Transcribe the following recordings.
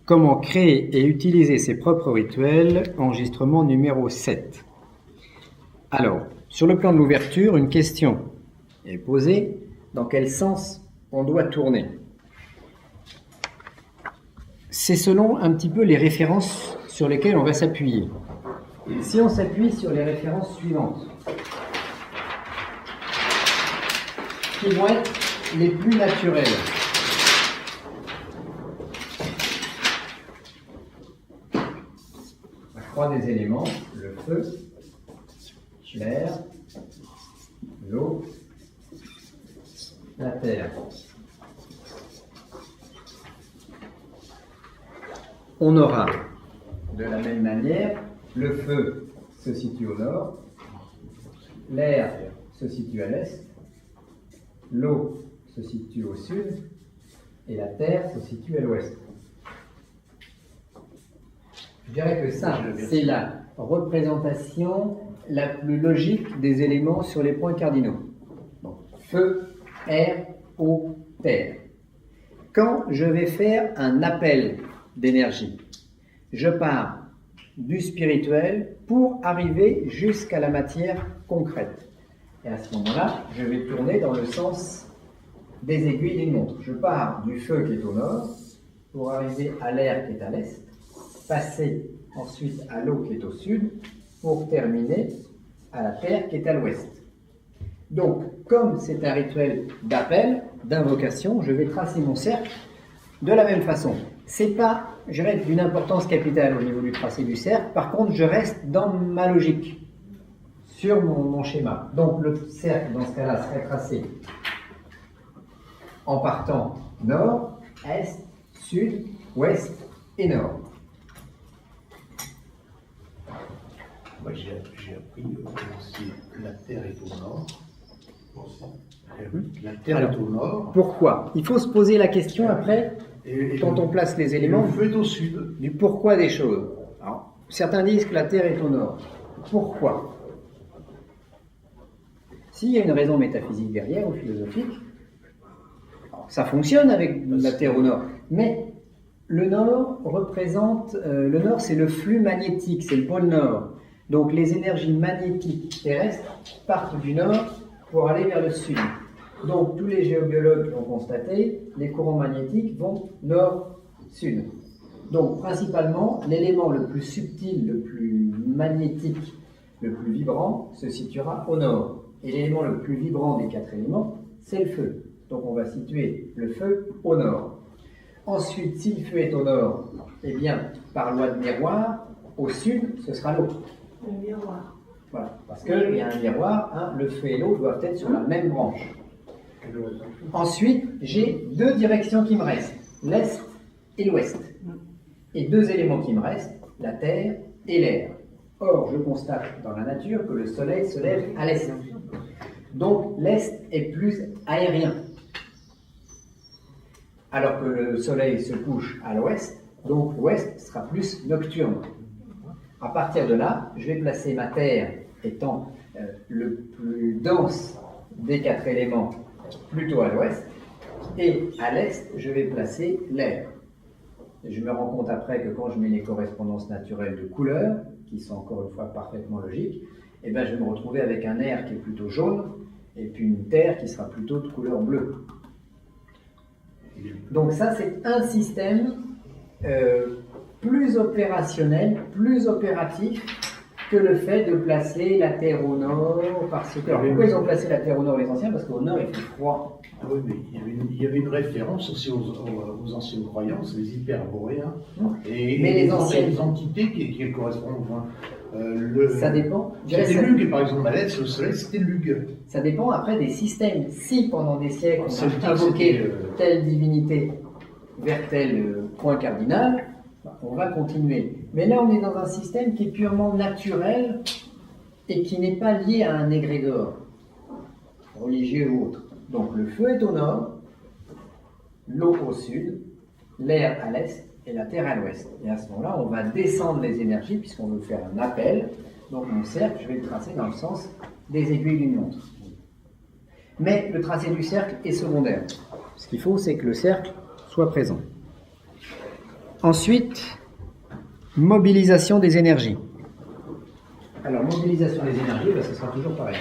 Comment créer et utiliser ses propres rituels, enregistrement numéro 7. Alors, sur le plan de l'ouverture, une question est posée. Dans quel sens on doit tourner? C'est selon un petit peu les références sur lesquelles on va s'appuyer. Si on s'appuie sur les références suivantes, qui vont être les plus naturelles. La croix des éléments, le feu, l'air, l'eau, la terre. On aura de la même manière, le feu se situe au nord, l'air se situe à l'est, l'eau se situe au sud et la terre se situe à l'ouest. Je dirais que ça, c'est la représentation la plus logique des éléments sur les points cardinaux. Donc, feu, air, eau, terre. Quand je vais faire un appel d'énergie, je pars du spirituel pour arriver jusqu'à la matière concrète. Et à ce moment-là, je vais tourner dans le sens des aiguilles d'une montre. Je pars du feu qui est au nord pour arriver à l'air qui est à l'est, passer ensuite à l'eau qui est au sud pour terminer à la terre qui est à l'ouest. Donc, comme c'est un rituel d'appel, d'invocation, je vais tracer mon cercle de la même façon. C'est pas, je dirais, d'une importance capitale au niveau du tracé du cercle. Par contre, je reste dans ma logique, sur mon schéma. Donc, le cercle, dans ce cas-là, serait tracé en partant nord, est, sud, ouest et nord. Moi, j'ai appris que la Terre est au nord. La Terre est au nord. Pourquoi? Il faut se poser la question après, quand on place les éléments, le feu est au sud. Du pourquoi des choses. Alors, certains disent que la Terre est au nord. Pourquoi? S'il y a une raison métaphysique derrière ou philosophique, ça fonctionne avec la Terre au nord. Mais le nord représente, le nord c'est le flux magnétique, c'est le pôle nord. Donc les énergies magnétiques terrestres partent du nord pour aller vers le sud. Donc tous les géobiologues l'ont constaté, les courants magnétiques vont nord-sud. Donc principalement, l'élément le plus subtil, le plus magnétique, le plus vibrant se situera au nord. Et l'élément le plus vibrant des 4 éléments, c'est le feu. Donc on va situer le feu au nord. Ensuite, si le feu est au nord, eh bien, par loi de miroir, au sud, ce sera l'eau. Le miroir. Voilà, parce qu'il y a un miroir, hein, le feu et l'eau doivent être sur la même branche. Ensuite, j'ai 2 directions qui me restent, l'est et l'ouest. Et 2 éléments qui me restent, la terre et l'air. Or, je constate dans la nature que le soleil se lève à l'est. Donc, l'est est plus aérien. Alors que le soleil se couche à l'ouest, donc l'ouest sera plus nocturne. À partir de là, je vais placer ma terre étant le plus dense des 4 éléments plutôt à l'ouest, et à l'est, je vais placer l'air. Et je me rends compte après que quand je mets les correspondances naturelles de couleurs, qui sont encore une fois parfaitement logiques, eh ben je vais me retrouver avec un air qui est plutôt jaune, et puis une terre qui sera plutôt de couleur bleue. Donc ça, c'est un système plus opérationnel, plus opératif que le fait de placer la Terre au nord, parce que... Alors, pourquoi ils ont placé la Terre au nord, les anciens? Parce qu'au nord, il fait froid. Ah oui, mais il y avait une référence aussi aux anciennes croyances, les hyperboréens, et les entités qui correspondent. Ça dépend. C'était Lug, par exemple, à l'est, le soleil, c'était Lug. Ça dépend après des systèmes. Si pendant des siècles, on a invoqué telle divinité vers tel point cardinal, on va continuer. Mais là, on est dans un système qui est purement naturel et qui n'est pas lié à un égrégore religieux ou autre. Donc le feu est au nord, l'eau au sud, l'air à l'est et la terre à l'ouest. Et à ce moment-là, on va descendre les énergies puisqu'on veut faire un appel. Donc mon cercle, je vais le tracer dans le sens des aiguilles d'une montre. Mais le tracé du cercle est secondaire. Ce qu'il faut, c'est que le cercle soit présent. Ensuite, mobilisation des énergies. Alors, mobilisation des énergies, ben, ce sera toujours pareil.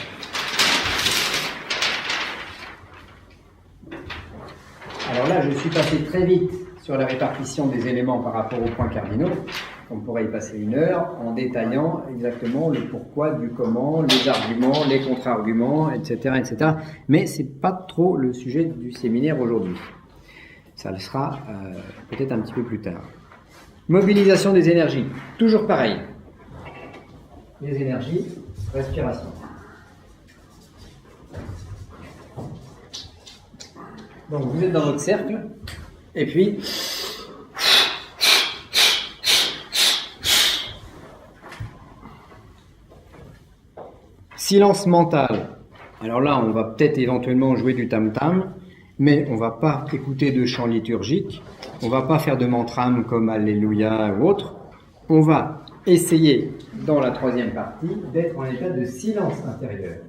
Alors là, je suis passé très vite sur la répartition des éléments par rapport aux points cardinaux. On pourrait y passer 1 heure en détaillant exactement le pourquoi, du comment, les arguments, les contre-arguments, etc., etc. Mais ce n'est pas trop le sujet du séminaire aujourd'hui. Ça le sera peut-être un petit peu plus tard. Mobilisation des énergies, toujours pareil. Les énergies, respiration. Donc vous êtes dans votre cercle, et puis silence mental. Alors là, on va peut-être éventuellement jouer du tam-tam, mais on ne va pas écouter de chants liturgiques, on ne va pas faire de mantram comme Alléluia ou autre. On va essayer, dans la 3e partie, d'être en état de silence intérieur.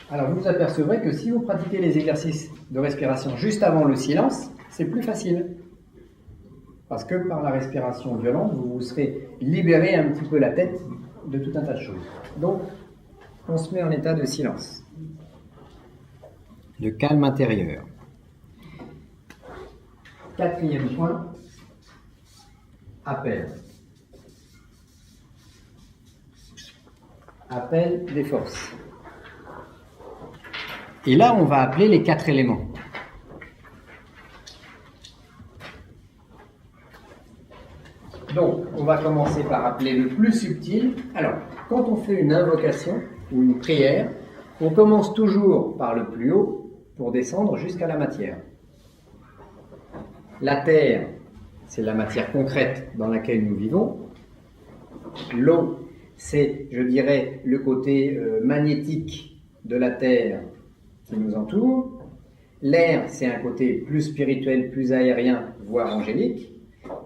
Alors vous vous apercevrez que si vous pratiquez les exercices de respiration juste avant le silence, c'est plus facile. Parce que par la respiration violente, vous vous serez libéré un petit peu la tête de tout un tas de choses. Donc, on se met en état de silence, de calme intérieur. 4e point, appel. Appel des forces. Et là, on va appeler les 4 éléments. Donc, on va commencer par appeler le plus subtil. Alors, quand on fait une invocation ou une prière, on commence toujours par le plus haut pour descendre jusqu'à la matière. La terre, c'est la matière concrète dans laquelle nous vivons. L'eau, c'est, je dirais, le côté magnétique de la terre qui nous entoure. L'air, c'est un côté plus spirituel, plus aérien, voire angélique.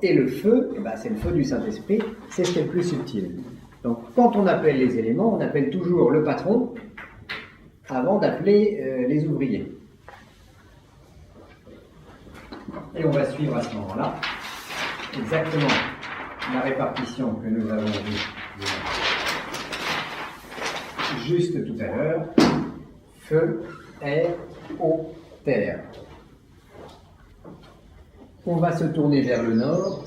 Et le feu, c'est le feu du Saint-Esprit, c'est ce qui est le plus subtil. Donc, quand on appelle les éléments, on appelle toujours le patron avant d'appeler les ouvriers. Et on va suivre à ce moment-là exactement la répartition que nous avons vue juste tout à l'heure. Feu, air, eau, terre. On va se tourner vers le nord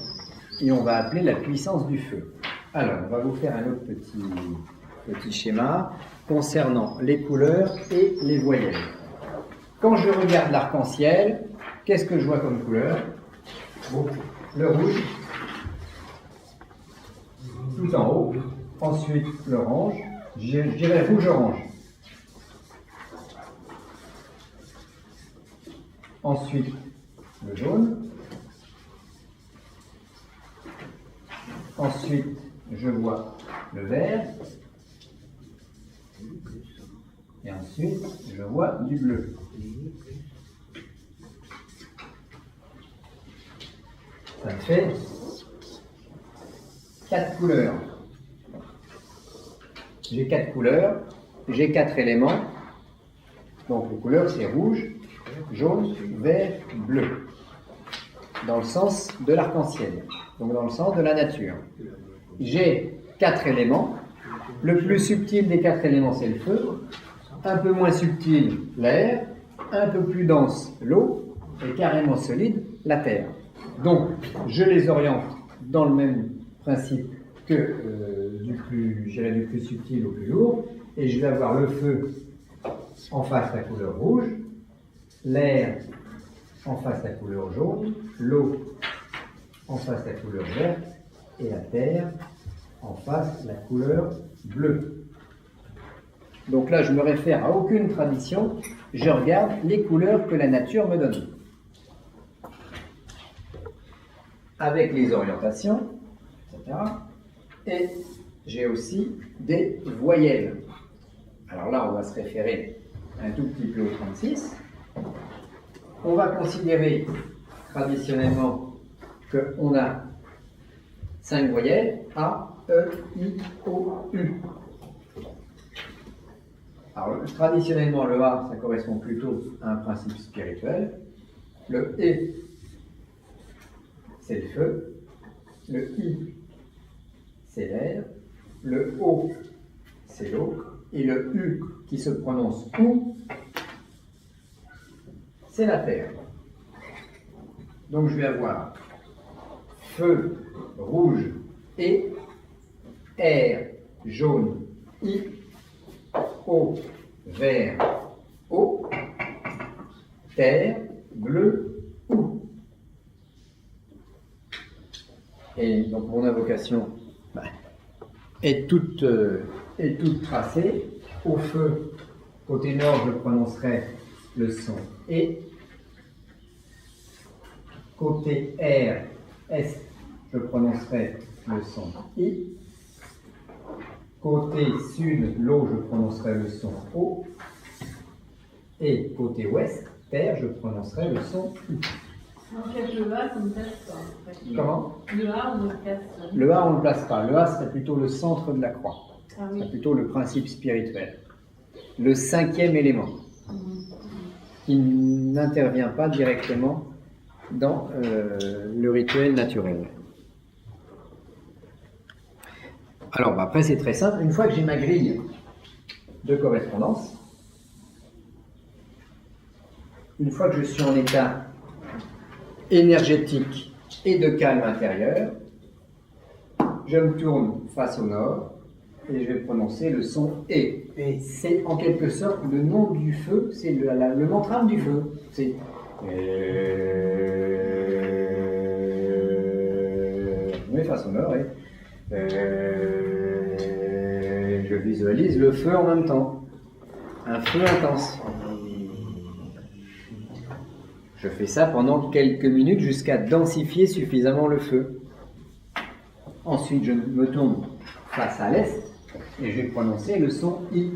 et on va appeler la puissance du feu. Alors, on va vous faire un autre petit schéma concernant les couleurs et les voyelles. Quand je regarde l'arc-en-ciel, qu'est-ce que je vois comme couleur? Le rouge, tout en haut. Ensuite, l'orange. Je dirais rouge-orange. Ensuite, le jaune. Ensuite, je vois le vert. Et ensuite, je vois du bleu. Ça fait 4 couleurs. J'ai 4 couleurs, j'ai 4 éléments. Donc les couleurs, c'est rouge, jaune, vert, bleu. Dans le sens de l'arc-en-ciel. Donc dans le sens de la nature. J'ai 4 éléments. Le plus subtil des 4 éléments, c'est le feu. Un peu moins subtil, l'air. Un peu plus dense, l'eau. Et carrément solide, la terre. Donc, je les oriente dans le même principe que du plus subtil au plus lourd. Et je vais avoir le feu en face la couleur rouge, l'air en face la couleur jaune, l'eau en face la couleur verte et la terre en face la couleur bleue. Donc là, je me réfère à aucune tradition, je regarde les couleurs que la nature me donne. Avec les orientations, etc. Et j'ai aussi des voyelles. Alors là, on va se référer un tout petit peu au 36. On va considérer traditionnellement qu'on a 5 voyelles, A, E, I, O, U. Alors, traditionnellement, le A, ça correspond plutôt à un principe spirituel. Le E, c'est le feu. Le I, c'est l'air. Le O, c'est l'eau. Et le U, qui se prononce OU, c'est la terre. Donc je vais avoir feu, rouge, et air, jaune, I, eau, vert, eau, terre, bleu, OU. Et donc mon invocation est toute tracée. Au feu, côté nord, je prononcerai le son et. Côté air, est, je prononcerai le son I. Côté sud, l'eau, je prononcerai le son O. Et côté ouest, terre, je prononcerai le son U. En fait, le A, on ne place pas. En fait. Comment? Le A, on ne le place pas. Le A, on ne le place pas. Le A, c'est plutôt le centre de la croix. Ah oui. C'est plutôt le principe spirituel. Le cinquième élément, qui n'intervient pas directement dans le rituel naturel. Alors, après, c'est très simple. Une fois que j'ai ma grille de correspondance, une fois que je suis en état énergétique et de calme intérieur, je me tourne face au nord et je vais prononcer le son E. Et c'est en quelque sorte le nom du feu, c'est le mantra du feu. C'est je mets face au nord et je visualise le feu en même temps. Un feu intense. Je fais ça pendant quelques minutes jusqu'à densifier suffisamment le feu. Ensuite, je me tourne face à l'est et je vais prononcer le son I.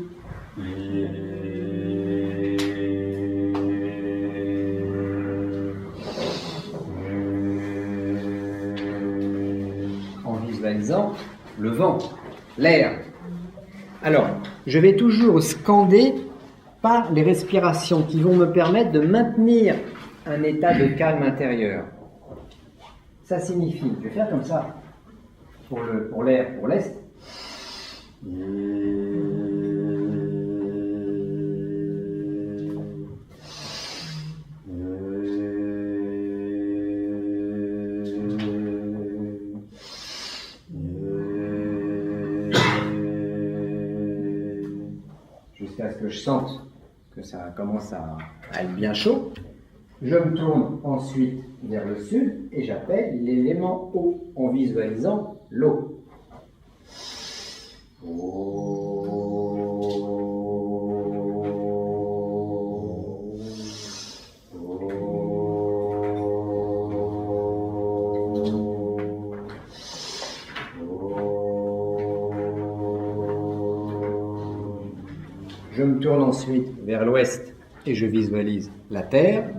En visualisant le vent, l'air. Alors, je vais toujours scander par les respirations qui vont me permettre de maintenir un état de calme intérieur. Ça signifie, je vais faire comme ça pour l'air, pour l'est. Jusqu'à ce que je sente que ça commence à être bien chaud. Je me tourne ensuite vers le sud et j'appelle l'élément eau en visualisant l'eau. Je me tourne ensuite vers l'ouest et je visualise la terre.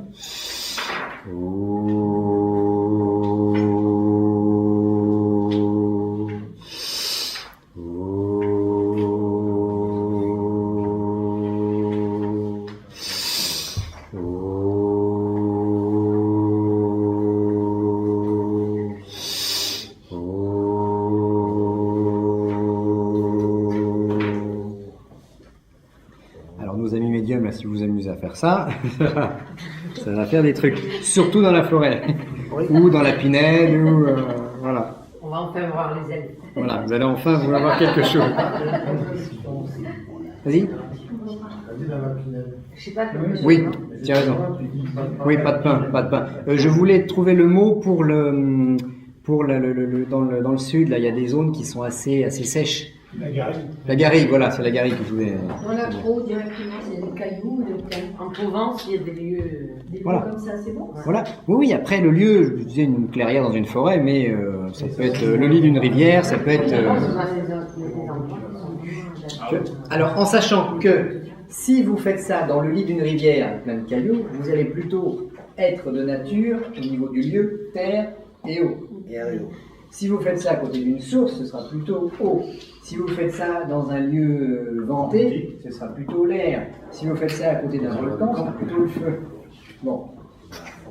Alors nos amis médiums, là, si vous vous amusez à faire ça, ça va faire des trucs, surtout dans la forêt, ou dans la pinède, ou voilà. On va enfin voir les ailes. Voilà, vous allez enfin vous avoir quelque chose. Vas-y. Je sais pas comment. Oui, tu as raison. Oui, pas de pain, pas de pain. Je voulais trouver le mot pour dans le sud, là, il y a des zones qui sont assez sèches. La garrigue. La garrigue, voilà, c'est la garrigue que je voulais. Dans la Provence, directement, c'est des cailloux. En Provence, il y a des lieux Voilà. comme ça, c'est bon. Voilà. Oui, après le lieu, je vous disais une clairière dans une forêt, mais ça peut être le lit d'une rivière, ça peut être. Alors, en sachant que si vous faites ça dans le lit d'une rivière plein de cailloux, vous allez plutôt être de nature, au niveau du lieu, terre et eau. Si vous faites ça à côté d'une source, ce sera plutôt eau. Si vous faites ça dans un lieu vanté, ce sera plutôt l'air. Si vous faites ça à côté d'un volcan, ce sera plutôt le feu. Bon.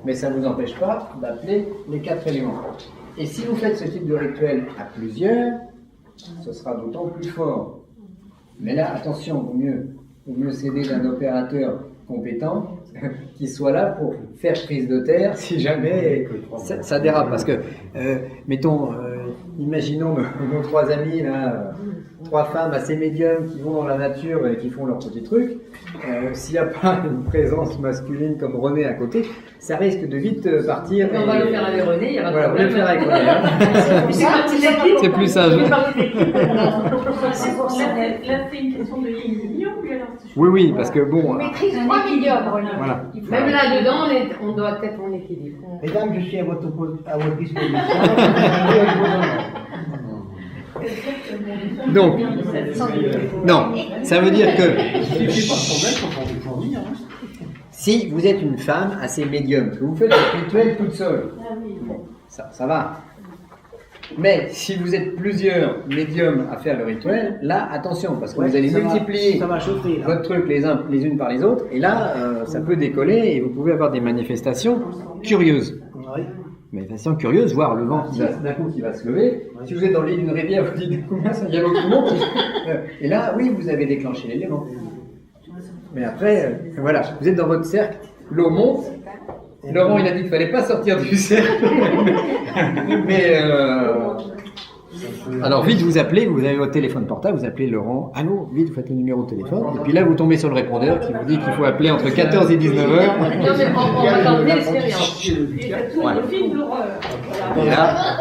Mais ça ne vous empêche pas d'appeler les 4 éléments. Et si vous faites ce type de rituel à plusieurs, ce sera d'autant plus fort. Mais là, attention, vaut mieux s'aider d'un opérateur compétent qui soit là pour faire prise de terre si jamais ça dérape. Parce que, mettons, imaginons nos 3 amis, là, 3 femmes assez médiums qui vont dans la nature et qui font leur petit truc. S'il n'y a pas une présence masculine comme René à côté, ça risque de vite partir. On va le faire avec René, il y a pas de voilà, problème. On va le faire avec René. Hein. C'est plus sage. C'est pour ça là, c'est une question de yin ou alors Oui, parce que bon. On maîtrise 3 médiums, René. Voilà. Même là-dedans, on doit être en équilibre. Mesdames, je suis à votre disposition. Donc, non, ça veut dire que C'est pas de problème pour fournir. Si vous êtes une femme assez médium, que vous faites le rituel toute seule, bon, ça va. Mais si vous êtes plusieurs médiums à faire le rituel, là, attention, parce que vous allez multiplier ça va chauffer, là. votre truc les unes par les autres, et là, ça peut décoller et vous pouvez avoir des manifestations curieuses. Oui. Manifestation curieuse, voir le vent d'un coup qui va se lever. Si vous êtes dans l'île d'une rivière, vous dites combien ça, il y a l'eau qui monte. Et là, oui, vous avez déclenché l'élément. Mais après, voilà, vous êtes dans votre cercle, l'eau monte. Laurent, il a dit qu'il ne fallait pas sortir du cercle. Mais alors, vite, vous appelez, vous avez votre téléphone portable, vous appelez Laurent. Allô, vite, vous faites le numéro de téléphone. Et puis là, vous tombez sur le répondeur qui vous dit qu'il faut appeler entre 14 et 19h. Non, mais on va tenter l'expérience. Et t'as tous les films d'horreur. Et là.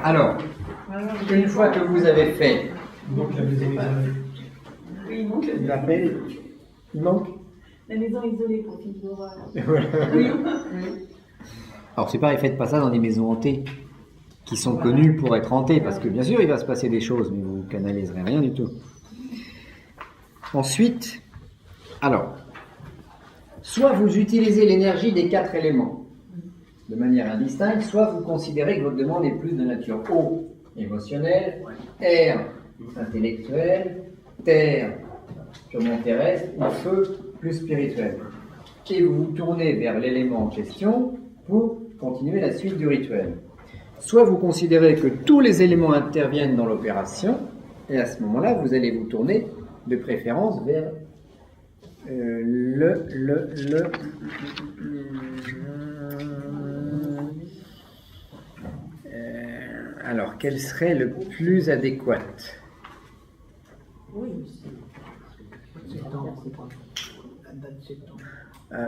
Alors, une fois que vous avez fait. Oui, il manque Il appelle. Il manque. la maison isolée pour films d'horreur. Alors c'est pareil, faites pas ça dans des maisons hantées qui sont connues pour être hantées, parce que bien sûr il va se passer des choses, mais vous canaliserez rien du tout. Ensuite, alors, soit vous utilisez l'énergie des 4 éléments de manière indistincte, soit vous considérez que votre demande est plus de nature eau, émotionnelle, air, intellectuel, terre, purement terrestre, ou feu, plus spirituel. Et vous vous tournez vers l'élément en question pour continuer la suite du rituel. Soit vous considérez que tous les éléments interviennent dans l'opération, et à ce moment-là, vous allez vous tourner de préférence vers alors, quel serait le plus adéquat?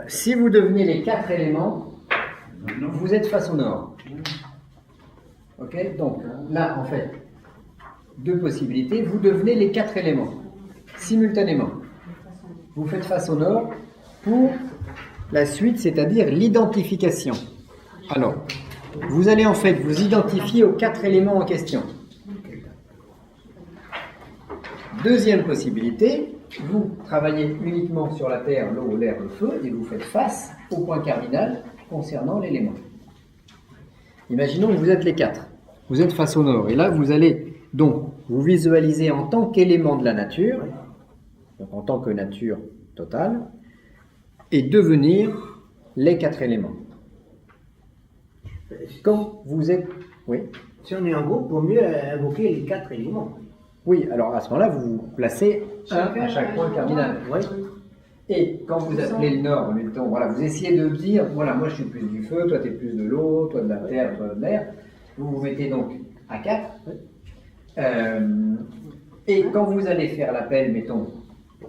Si vous devenez les 4 éléments, vous êtes face au nord. Ok? Donc, là, en fait, 2 possibilités. Vous devenez les 4 éléments, simultanément. Vous faites face au nord pour la suite, c'est-à-dire l'identification. Alors, vous allez en fait vous identifier aux 4 éléments en question. Deuxième possibilité, vous travaillez uniquement sur la terre, l'eau, l'air, le feu, et vous faites face au point cardinal concernant l'élément. Imaginons que vous êtes les 4. Vous êtes face au nord, et là vous allez donc vous visualiser en tant qu'élément de la nature, donc en tant que nature totale, et devenir les 4 éléments. Quand vous êtes... Oui. Si on est en groupe, pour mieux invoquer les 4 éléments. Oui, alors à ce moment-là, vous vous placez un à chaque point cardinal. Oui. Et quand vous appelez le nord, mettons, voilà, vous essayez de dire, voilà, moi je suis plus du feu, toi tu es plus de l'eau, toi de la terre, toi de l'air. Vous vous mettez donc à 4. Et quand vous allez faire l'appel, mettons,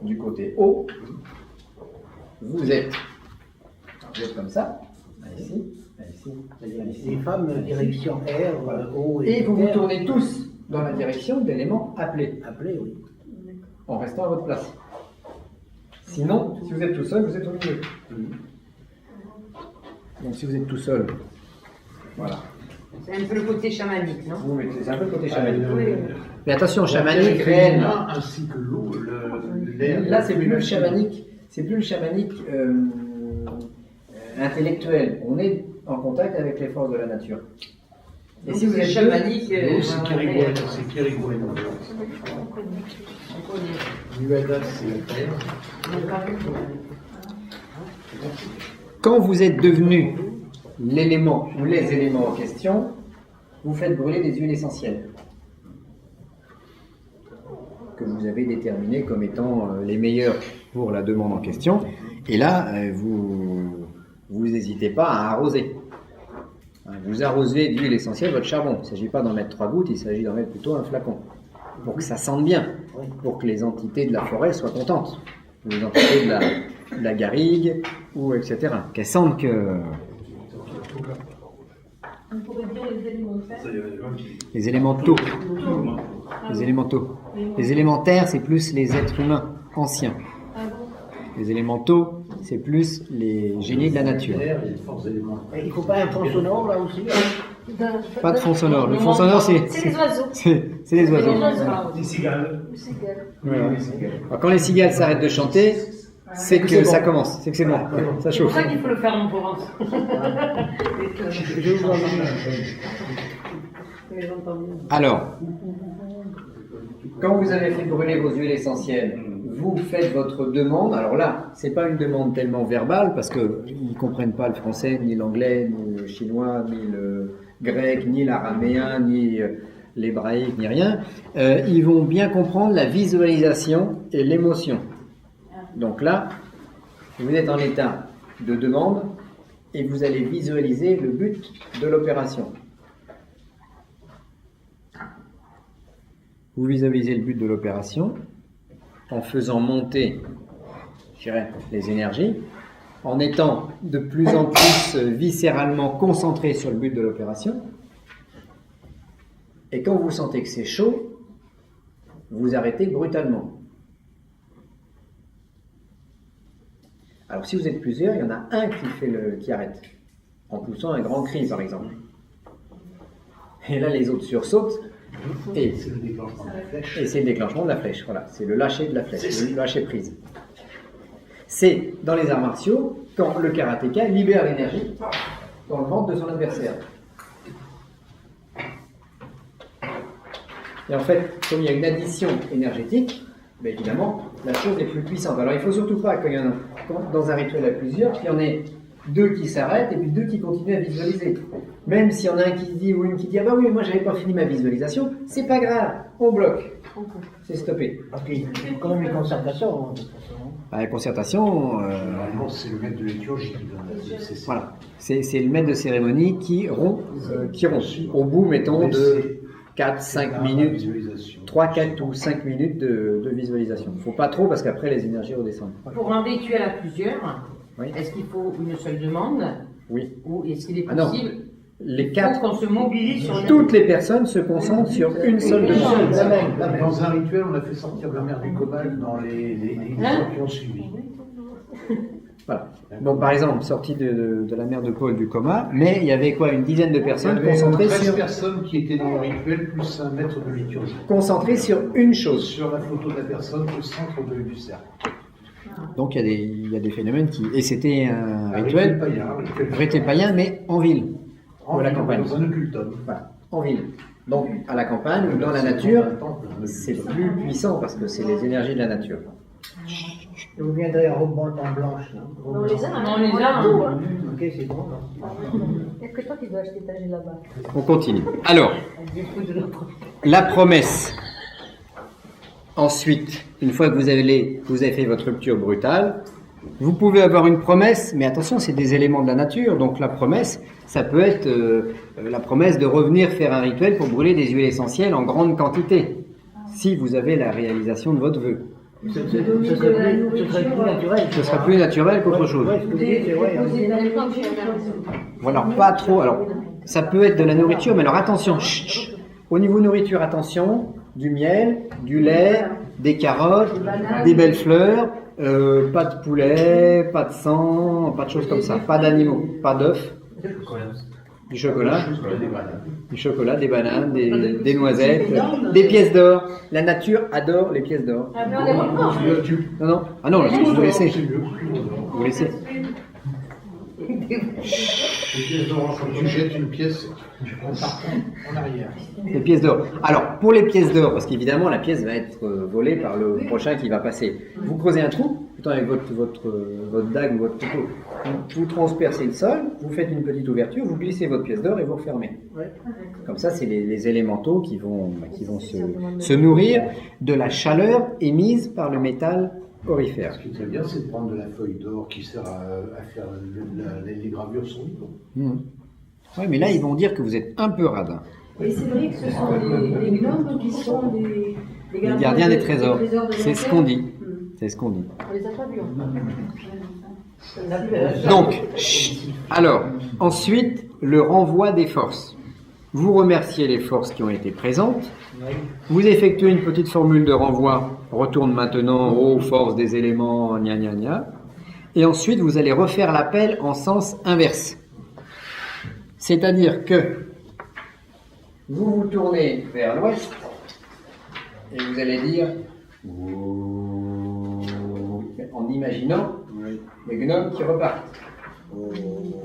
du côté haut, vous êtes comme ça, ici, ici. Les femmes, direction air, eau Et vous vous terre. tournez tous dans la direction d'éléments appelés, Appelé, oui. en restant à votre place. Sinon, si vous êtes tout seul, vous êtes au milieu. Donc si vous êtes tout seul, voilà. C'est un peu le côté chamanique, non? Vous mettez, c'est un peu le côté chamanique. Oui. Mais attention, chamanique réel. Ainsi que l'eau, l'air. Là, c'est plus le chamanique. C'est plus le chamanique intellectuel. On est en contact avec les forces de la nature. Et si vous êtes chamanique, Nous, c'est Kérigouane, c'est Kérigouane. Nuada, c'est la terre. Quand vous êtes devenu l'élément ou les éléments en question, vous faites brûler des huiles essentielles que vous avez déterminées comme étant les meilleures pour la demande en question. Et là, vous n'hésitez pas à arroser. Vous arrosez d'huile essentielle votre charbon. Il ne s'agit pas d'en mettre 3 gouttes, il s'agit d'en mettre plutôt un flacon. Pour que ça sente bien, pour que les entités de la forêt soient contentes. Les entités de la garrigue, ou etc. Qu'elles sentent que... On pourrait dire les élémentaires. Les élémentaux. Les élémentaux. Les élémentaires, c'est plus les êtres humains anciens. Les élémentaux, c'est plus les génies de la nature. Les forces élémentaires. Il ne faut pas un fond sonore là aussi. Pas de fond sonore. Le fond sonore, c'est les oiseaux. c'est les oiseaux. Des cigales. Voilà. Alors, quand les cigales s'arrêtent de chanter, c'est que ça commence, c'est que c'est bon, ça C'est pour chauffe. ça qu'il faut le faire en Provence. Je vous en Alors, quand vous avez fait brûler vos huiles essentielles, vous faites votre demande. Alors là, c'est pas une demande tellement verbale parce que ils comprennent pas le français, ni l'anglais, ni le chinois, ni le grec, ni l'araméen, ni l'hébraïque, ni rien. Ils vont bien comprendre la visualisation et l'émotion. Donc là, vous êtes en état de demande et vous allez visualiser le but de l'opération. Vous visualisez le but de l'opération en faisant monter, je dirais, les énergies, en étant de plus en plus viscéralement concentré sur le but de l'opération. Et quand vous sentez que c'est chaud, vous arrêtez brutalement. Alors si vous êtes plusieurs, il y en a un qui arrête, en poussant un grand cri par exemple. Et là les autres sursautent, et C'est le déclenchement de la flèche. c'est le déclenchement de la flèche, voilà, c'est le lâcher de la flèche, le lâcher prise. C'est dans les arts martiaux, quand le karatéka libère l'énergie dans le ventre de son adversaire. Et en fait, comme il y a une addition énergétique, ben évidemment, la chose est plus puissante. Alors il ne faut surtout pas, dans un rituel à plusieurs, qu'il y en ait 2 qui s'arrêtent et puis 2 qui continuent à visualiser. Même s'il y en a un qui dit ou une qui dit « Ah bah oui, moi j'avais pas fini ma visualisation », c'est pas grave, on bloque. C'est stoppé. Parce qu'il y a quand même une concertation. De toute façon. La concertation, Normalement, c'est le maître de liturgie qui donne. C'est voilà, c'est le maître de cérémonie qui rompt, au bout, mettons, de 4-5 minutes, Visualisation. 3, 4 ou 5 minutes de visualisation. Il ne faut pas trop parce qu'après les énergies redescendent. Pour un rituel à plusieurs, Oui. est-ce qu'il faut une seule demande Oui. ou est-ce qu'il est Ah non. possible Les faut 4, qu'on se mobilise sur une... toutes les personnes se concentrent sur une seule demande. La même. Dans un rituel, on a fait sortir la mère du cobalt dans les éditions qui ont suivi. Voilà. Donc par exemple, sortie de la mère de Paul du coma, mais il y avait quoi, une dizaine de personnes Il y avait concentrées 13 sur, personnes qui étaient dans le rituel, plus un maître de liturgie. une chose. Sur la photo de la personne au centre du cercle. Donc il y a des phénomènes qui... Et c'était un rituel, rituel païen, mais en ville. En à la ville, campagne. dans un occultum. Voilà, en ville. Donc à la campagne ou dans la nature, c'est plus puissant parce que c'est les énergies de la nature. Et vous viendrez en robe en blanche. Là. On les a, On les a, tout, hein. Ok, c'est bon. Là. Il n'y a que toi qui dois acheter ta là-bas. On continue. Alors, la promesse. Ensuite, une fois que vous avez fait votre rupture brutale, vous pouvez avoir une promesse, mais attention, c'est des éléments de la nature. Donc la promesse, ça peut être la promesse de revenir faire un rituel pour brûler des huiles essentielles en grande quantité, si vous avez la réalisation de votre vœu. Ce serait plus naturel. Ce sera plus naturel qu'autre chose. Ouais, ce que vous dites, c'est vrai. Voilà, pas trop. Alors, ça peut être de la nourriture, mais alors attention. Chut, chut. Au niveau nourriture, attention. Du miel, du lait, des carottes, des belles fleurs, pas de poulet, pas de sang, pas de choses comme ça. Pas d'animaux, pas d'œufs, du chocolat, des bananes, des noisettes, des pièces d'or. La nature adore les pièces d'or. Ah, mais on les reprend. Non, non. Ah non, vous laissez. Vous laissez. Les pièces d'or, quand tu jettes une pièce, on part en arrière. Les pièces d'or. Alors, pour les pièces d'or, parce qu'évidemment, la pièce va être volée par le prochain qui va passer. Vous creusez un trou, plutôt avec votre dague ou votre couteau. Vous transpercez le sol, vous faites une petite ouverture, vous glissez votre pièce d'or et vous refermez. Comme ça, c'est les élémentaux qui vont se nourrir de la chaleur émise par le métal aurifère. Ce qui est très bien, c'est de prendre de la feuille d'or qui sert à faire les gravures sur le livre. Oui, mais là, ils vont dire que vous êtes un peu radin. Et c'est vrai que ce sont les gnomes qui sont les Gardiens des trésors. de C'est ce l'enfer. qu'on dit. C'est ce qu'on dit. On les a pas vus. Donc, alors, ensuite, le renvoi des forces. Vous remerciez les forces qui ont été présentes. Vous effectuez une petite formule de renvoi. Retourne maintenant aux forces des éléments, gna gna gna. Et ensuite, vous allez refaire l'appel en sens inverse. C'est-à-dire que vous vous tournez vers l'ouest et vous allez dire en imaginant les gnomes qui repartent. Vous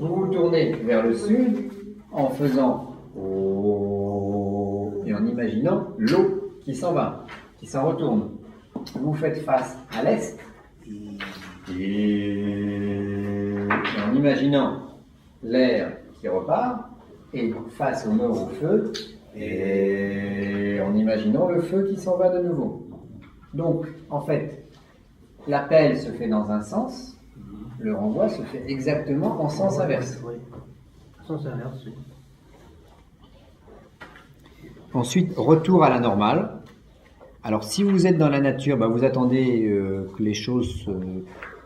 vous tournez vers le sud en faisant et en imaginant l'eau qui s'en va, qui s'en retourne. Vous faites face à l'est et en imaginant l'air qui repart et face au nord au feu et en imaginant le feu qui s'en va de nouveau. Donc, en fait, l'appel se fait dans un sens, le renvoi se fait exactement en sens inverse. Oui. Sens inverse, oui. Ensuite, retour à la normale. Alors, si vous êtes dans la nature, vous attendez que les choses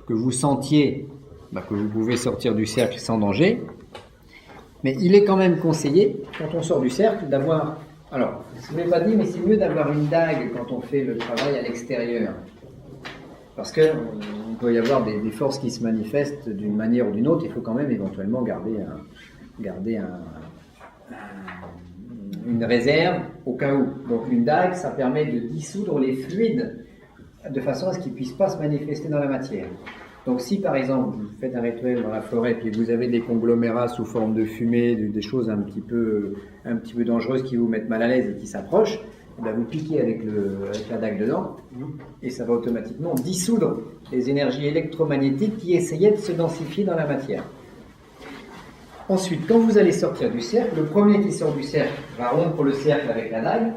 que vous sentiez, que vous pouvez sortir du cercle sans danger. Mais il est quand même conseillé, quand on sort du cercle, d'avoir... Alors, je ne l'ai pas dit, mais c'est mieux d'avoir une dague quand on fait le travail à l'extérieur. Parce qu'il peut y avoir des forces qui se manifestent d'une manière ou d'une autre. Il faut quand même éventuellement garder une réserve au cas où. Donc une dague, ça permet de dissoudre les fluides de façon à ce qu'ils ne puissent pas se manifester dans la matière. Donc si par exemple vous faites un rituel dans la forêt puis vous avez des conglomérats sous forme de fumée, des choses un petit peu dangereuses qui vous mettent mal à l'aise et qui s'approchent, vous piquez avec la dague dedans et ça va automatiquement dissoudre les énergies électromagnétiques qui essayaient de se densifier dans la matière. Ensuite, quand vous allez sortir du cercle, le premier qui sort du cercle va rompre le cercle avec la dague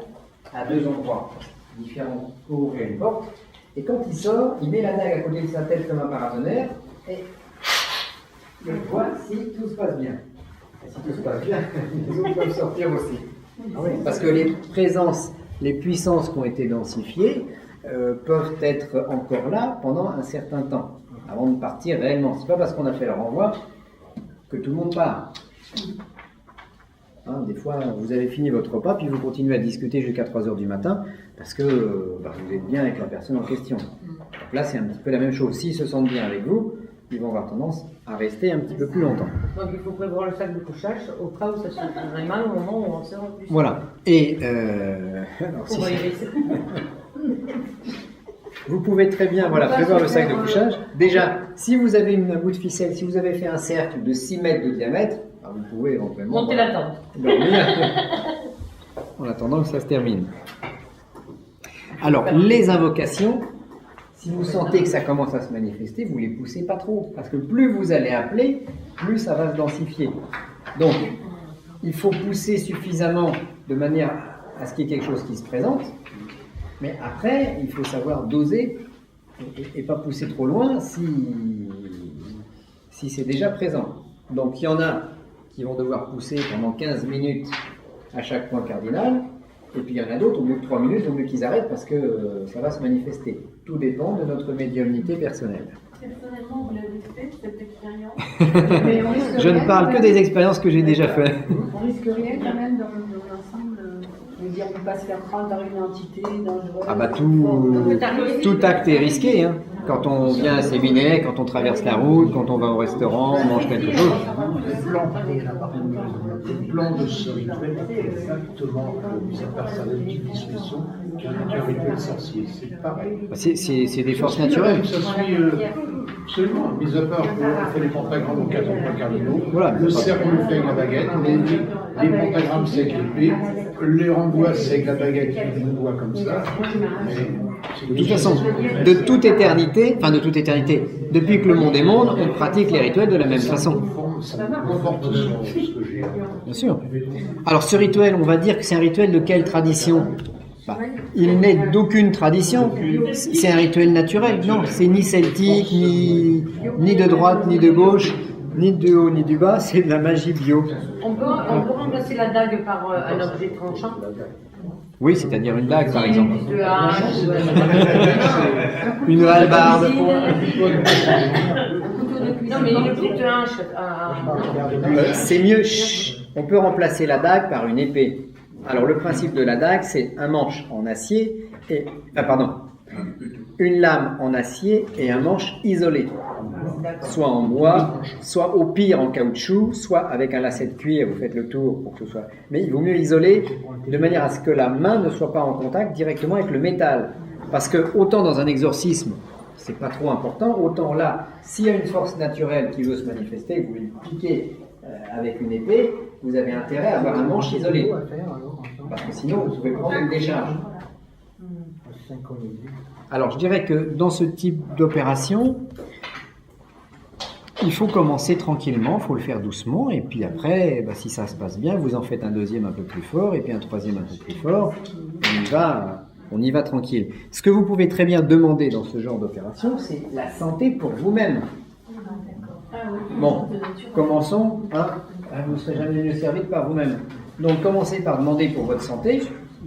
à deux endroits différents pour ouvrir une porte. Et quand il sort, il met la dague à côté de sa tête comme un paratonnerre et il voit si tout se passe bien. Et si tout se passe bien, les autres peuvent sortir aussi. Parce que les présences, les puissances qui ont été densifiées peuvent être encore là pendant un certain temps, avant de partir réellement. C'est pas parce qu'on a fait le renvoi que tout le monde part. Des fois, vous avez fini votre repas, puis vous continuez à discuter jusqu'à 3h du matin, parce que vous êtes bien avec la personne en question. Donc là, c'est un petit peu la même chose. S'ils se sentent bien avec vous, ils vont avoir tendance à rester un petit peu plus longtemps. Donc il faut prévoir le sac de couchage au cas où ça se ferait mal au moment où on sort du Voilà. Et vous pouvez très bien prévoir le sac de couchage. Déjà, si vous avez une bout de ficelle, si vous avez fait un cercle de 6 mètres de diamètre, vous pouvez éventuellement monter la tente. dormir en attendant que ça se termine. Alors, les invocations, si vous sentez que ça commence à se manifester, vous les poussez pas trop. Parce que plus vous allez appeler, plus ça va se densifier. Donc, il faut pousser suffisamment de manière à ce qu'il y ait quelque chose qui se présente. Mais après, il faut savoir doser et pas pousser trop loin si c'est déjà présent. Donc, il y en a qui vont devoir pousser pendant 15 minutes à chaque point cardinal. Et puis il y en a d'autres, au bout de 3 minutes, il vaut mieux qu'ils arrêtent parce que ça va se manifester. Tout dépend de notre médiumnité personnelle. Personnellement, vous l'avez fait, cette expérience? Je ne parle que des expériences que j'ai déjà faites. On risque rien quand même dans l'ensemble. Je veux dire, on ne peut pas se faire prendre par une entité dangereuse. Tout acte est risqué. Quand on vient à Sévinet, quand on traverse la route, quand on va au restaurant, on mange quelque chose. Le plan de ce rituel est exactement, mis à part sa petite discussion, qu'un rituel sorcier. C'est pareil. C'est des forces naturelles. Ça suit absolument, mis à part qu'on fait les pentagrammes aux 4 points cardinaux, Voilà. le cercle on le fait avec la baguette, les pentagrammes c'est avec l'épée, les renvois c'est avec la baguette qui nous voit comme ça. De toute façon, de toute éternité, depuis que le monde est monde, on pratique les rituels de la même façon. Ça comporte ce que j'ai. Bien sûr. Alors ce rituel, on va dire que c'est un rituel de quelle tradition? Il n'est d'aucune tradition. C'est un rituel naturel. Non, c'est ni celtique, ni de droite, ni de gauche, ni de haut, ni du bas. C'est de la magie bio. On peut remplacer la dague par un objet tranchant. Oui, c'est-à-dire une dague, par exemple. De hache, Une hallebarde. non, mais une petite hache. C'est mieux. Chut. On peut remplacer la dague par une épée. Alors le principe de la dague, c'est un manche en acier une lame en acier et un manche isolé, soit en bois, soit au pire en caoutchouc, soit avec un lacet de cuir. Vous faites le tour pour que ce soit. Mais il vaut mieux isoler de manière à ce que la main ne soit pas en contact directement avec le métal, parce que autant dans un exorcisme, c'est pas trop important, autant là, s'il y a une force naturelle qui veut se manifester, vous lui piquez avec une épée, vous avez intérêt à avoir un manche isolé. Parce que sinon, vous pouvez prendre une décharge. Alors, je dirais que dans ce type d'opération, il faut commencer tranquillement, il faut le faire doucement, et puis après, si ça se passe bien, vous en faites un deuxième un peu plus fort, et puis un troisième un peu plus fort. On y va tranquille. Ce que vous pouvez très bien demander dans ce genre d'opération, c'est la santé pour vous-même. Bon, commençons. Vous ne serez jamais mieux servi que par vous-même. Donc, commencez par demander pour votre santé,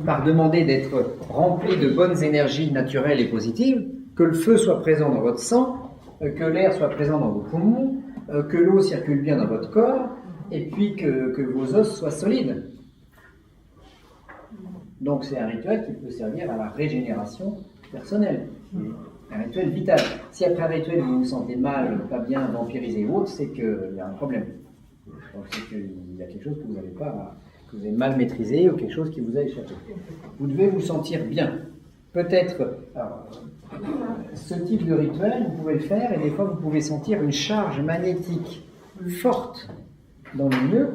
par demander d'être rempli de bonnes énergies naturelles et positives, que le feu soit présent dans votre sang, que l'air soit présent dans vos poumons, que l'eau circule bien dans votre corps, et puis que vos os soient solides. Donc, c'est un rituel qui peut servir à la régénération personnelle. Un rituel vital. Si après un rituel vous vous sentez mal, pas bien, vampirisé ou autre, c'est qu'il y a un problème. Donc c'est qu'il y a quelque chose que vous n'avez pas, que vous avez mal maîtrisé ou quelque chose qui vous a échappé. Vous devez vous sentir bien. Peut-être, ce type de rituel, vous pouvez le faire et des fois vous pouvez sentir une charge magnétique forte dans le nœud.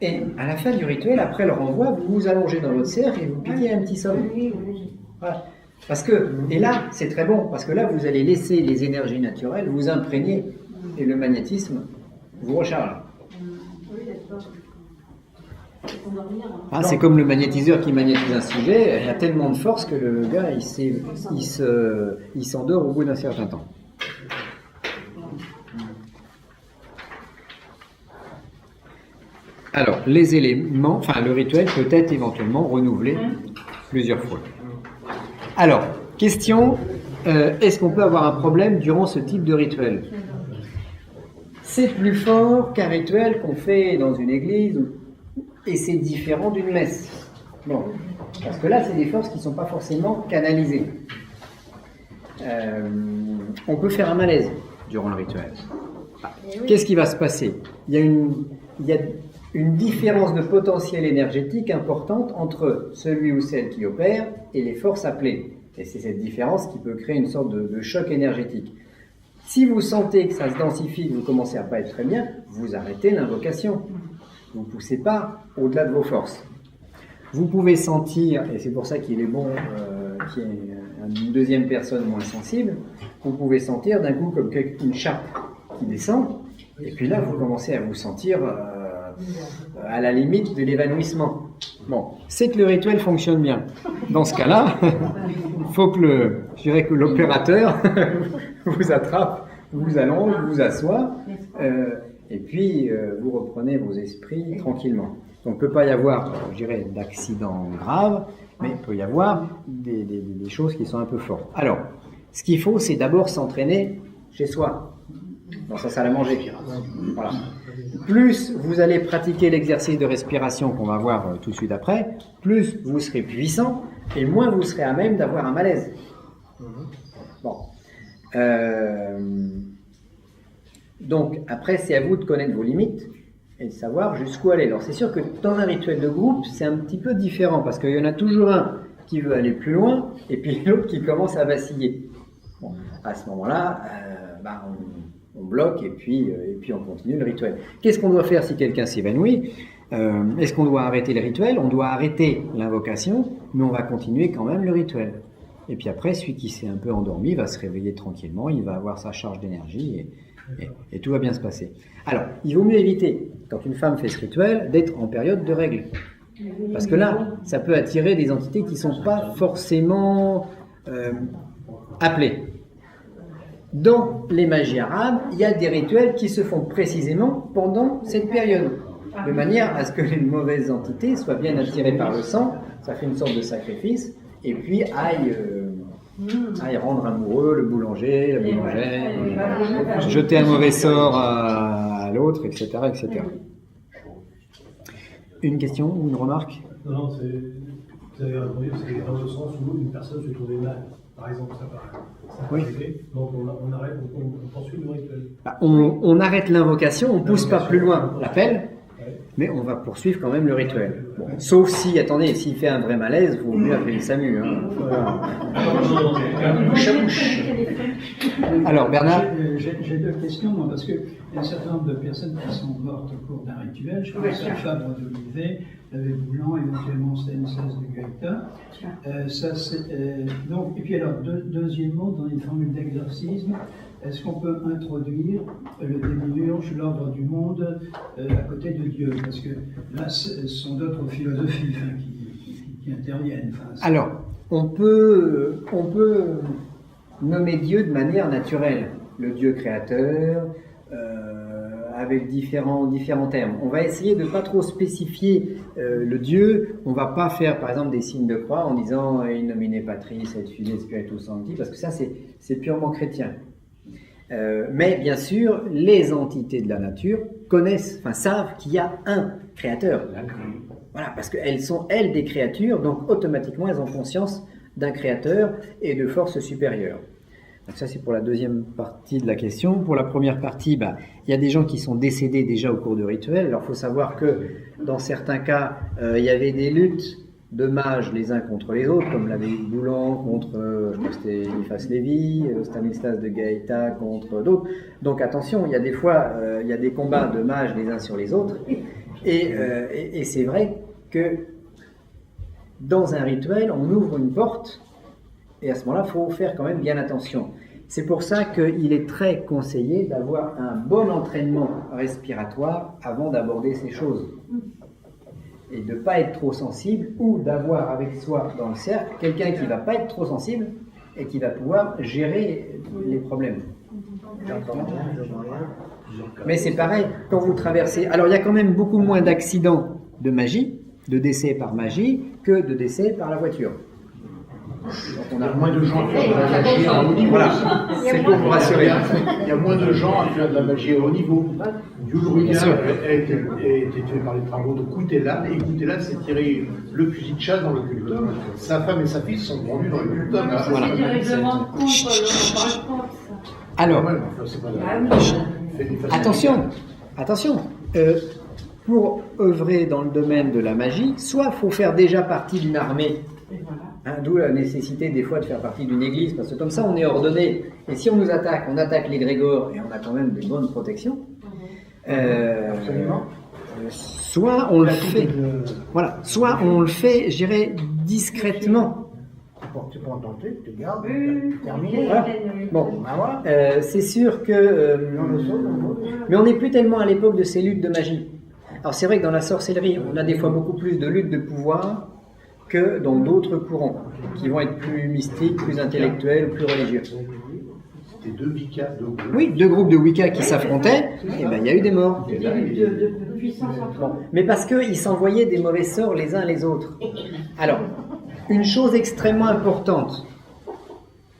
Et à la fin du rituel, après le renvoi, vous vous allongez dans votre cercle et vous piquez un petit sommeil. Voilà. Parce que, et là, c'est très bon, parce que là, vous allez laisser les énergies naturelles vous imprégner et le magnétisme vous recharge. C'est comme le magnétiseur qui magnétise un sujet, il y a tellement de force que le gars, il s'endort au bout d'un certain temps. Alors, les éléments, le rituel peut être éventuellement renouvelé plusieurs fois. Alors, question, est-ce qu'on peut avoir un problème durant ce type de rituel? C'est plus fort qu'un rituel qu'on fait dans une église et c'est différent d'une messe. Bon, parce que là, c'est des forces qui ne sont pas forcément canalisées. On peut faire un malaise durant le rituel. Qu'est-ce qui va se passer? Il y a une différence de potentiel énergétique importante entre celui ou celle qui opère et les forces appelées. Et c'est cette différence qui peut créer une sorte de choc énergétique. Si vous sentez que ça se densifie, que vous commencez à pas être très bien, vous arrêtez l'invocation. Vous ne poussez pas au-delà de vos forces. Vous pouvez sentir, et c'est pour ça qu'il est bon qu'il y ait une deuxième personne moins sensible, vous pouvez sentir d'un coup comme une chape qui descend, et puis là vous commencez à vous sentir à la limite de l'évanouissement. Bon, c'est que le rituel fonctionne bien. Dans ce cas-là, il faut que l'opérateur vous attrape, vous allonge, vous assoit, et puis vous reprenez vos esprits tranquillement. Donc il ne peut pas y avoir, d'accidents graves, mais il peut y avoir des choses qui sont un peu fortes. Alors, ce qu'il faut, c'est d'abord s'entraîner chez soi, dans sa salle à manger. Voilà. Plus vous allez pratiquer l'exercice de respiration qu'on va voir tout de suite après, plus vous serez puissant et moins vous serez à même d'avoir un malaise. Bon. Donc, après, c'est à vous de connaître vos limites et de savoir jusqu'où aller. Alors, c'est sûr que dans un rituel de groupe, c'est un petit peu différent parce qu'il y en a toujours un qui veut aller plus loin et puis l'autre qui commence à vaciller. Bon, à ce moment-là, on bloque et puis on continue le rituel. Qu'est-ce qu'on doit faire si quelqu'un s'évanouit ? Est-ce qu'on doit arrêter le rituel ? On doit arrêter l'invocation, mais on va continuer quand même le rituel. Et puis après, celui qui s'est un peu endormi va se réveiller tranquillement, il va avoir sa charge d'énergie et tout va bien se passer. Alors, il vaut mieux éviter, quand une femme fait ce rituel, d'être en période de règle. Parce que là, ça peut attirer des entités qui ne sont pas forcément appelées. Dans les magies arabes, il y a des rituels qui se font précisément pendant cette période, de manière à ce que les mauvaises entités soient bien attirées par le sang, ça fait une sorte de sacrifice, et puis aillent rendre amoureux le boulanger, la boulangère, jeter un mauvais sort à l'autre, etc., etc. Une question ou une remarque ? Non, vous avez répondu, c'est dans le sens où une personne se trouvait mal. Par exemple, ça peut arriver. Donc on arrête, on poursuit le rituel. On arrête l'invocation, on ne pousse pas plus loin l'appel, mais on va poursuivre quand même le rituel. Bon, sauf si, attendez, s'il fait un vrai malaise, il vaut mieux appeler le SAMU. Alors Bernard ? J'ai deux questions, moi, parce qu'il y a un certain nombre de personnes qui sont mortes au cours d'un rituel. Je pense à Fabre d'Olivet, l'abbé Boulan, éventuellement Stanislas de Gaëta. Donc, et puis alors, deuxièmement, dans une formule d'exorcisme, est-ce qu'on peut introduire le démiurge, l'ordre du monde, à côté de Dieu? Parce que là, ce sont d'autres philosophies qui interviennent. Alors, on peut nommer Dieu de manière naturelle, le Dieu créateur, avec différents termes. On va essayer de ne pas trop spécifier le Dieu. On ne va pas faire, par exemple, des signes de croix en disant « In nomine Patris et Filii et Spiritus Sancti », parce que ça, c'est purement chrétien. Mais bien sûr, les entités de la nature savent qu'il y a un créateur. Voilà, parce qu'elles sont, elles, des créatures, donc automatiquement, elles ont conscience d'un créateur et de forces supérieures. Donc ça, c'est pour la deuxième partie de la question. Pour la première partie, il y a des gens qui sont décédés déjà au cours du rituel. Alors, il faut savoir que dans certains cas, il y avait des luttes de mages les uns contre les autres, comme l'abbé Boulan contre, je crois que c'était Eliphas Lévy, Stanislas de Gaëta contre d'autres. Donc attention, il y a des fois, il y a des combats de mages les uns sur les autres. Et c'est vrai que dans un rituel, on ouvre une porte, et à ce moment-là, il faut faire quand même bien attention. C'est pour ça qu'il est très conseillé d'avoir un bon entraînement respiratoire avant d'aborder ces choses. Et de ne pas être trop sensible, ou d'avoir avec soi dans le cercle quelqu'un qui ne va pas être trop sensible et qui va pouvoir gérer les problèmes. Mais c'est pareil, quand vous traversez... Alors il y a quand même beaucoup moins d'accidents de magie, de décès par magie, que de décès par la voiture. Donc on a moins de gens qui font de la magie à haut niveau. Voilà, c'est pour vous rassurer. Il y a moins de gens à faire de la magie à haut niveau. Julien a été tué par les travaux de Coutella, et Coutella s'est tiré le fusil de chasse dans le cultum. Sa femme et sa fille se sont pendus dans le cultum. Voilà. C'est du règlement de compte, on parle pas. Alors, attention, pour œuvrer dans le domaine de la magie, soit il faut faire déjà partie d'une armée, d'où la nécessité des fois de faire partie d'une église, parce que comme ça on est ordonné, et si on nous attaque, on attaque l'égrégore et on a quand même des bonnes protections. Soit on le fait, soit on le fait, je dirais, discrètement. Tu prends ton truc, tu gardes, terminé. Voilà. Bon, c'est sûr que... mais on n'est plus tellement à l'époque de ces luttes de magie. Alors c'est vrai que dans la sorcellerie, on a des fois beaucoup plus de luttes de pouvoir que dans d'autres courants, qui vont être plus mystiques, plus intellectuels, plus religieux. C'était deux Wicca, deux groupes de Wicca qui s'affrontaient, et il y a eu des morts. De puissance entre eux. Mais parce qu'ils s'envoyaient des mauvais sorts les uns les autres. Alors, une chose extrêmement importante,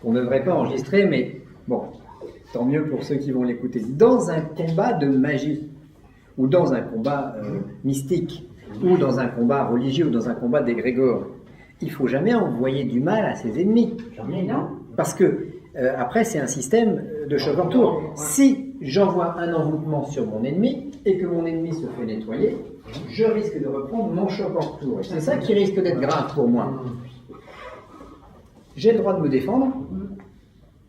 qu'on ne devrait pas enregistrer, mais bon, tant mieux pour ceux qui vont l'écouter. Dans un combat de magie, ou dans un combat mystique, ou dans un combat religieux, ou dans un combat d'égrégore, il ne faut jamais envoyer du mal à ses ennemis. Mais non. Parce que après, c'est un système de choc en tour. Si j'envoie un envoûtement sur mon ennemi et que mon ennemi se fait nettoyer, je risque de reprendre mon choc en retour. Et c'est ça qui risque d'être grave pour moi. J'ai le droit de me défendre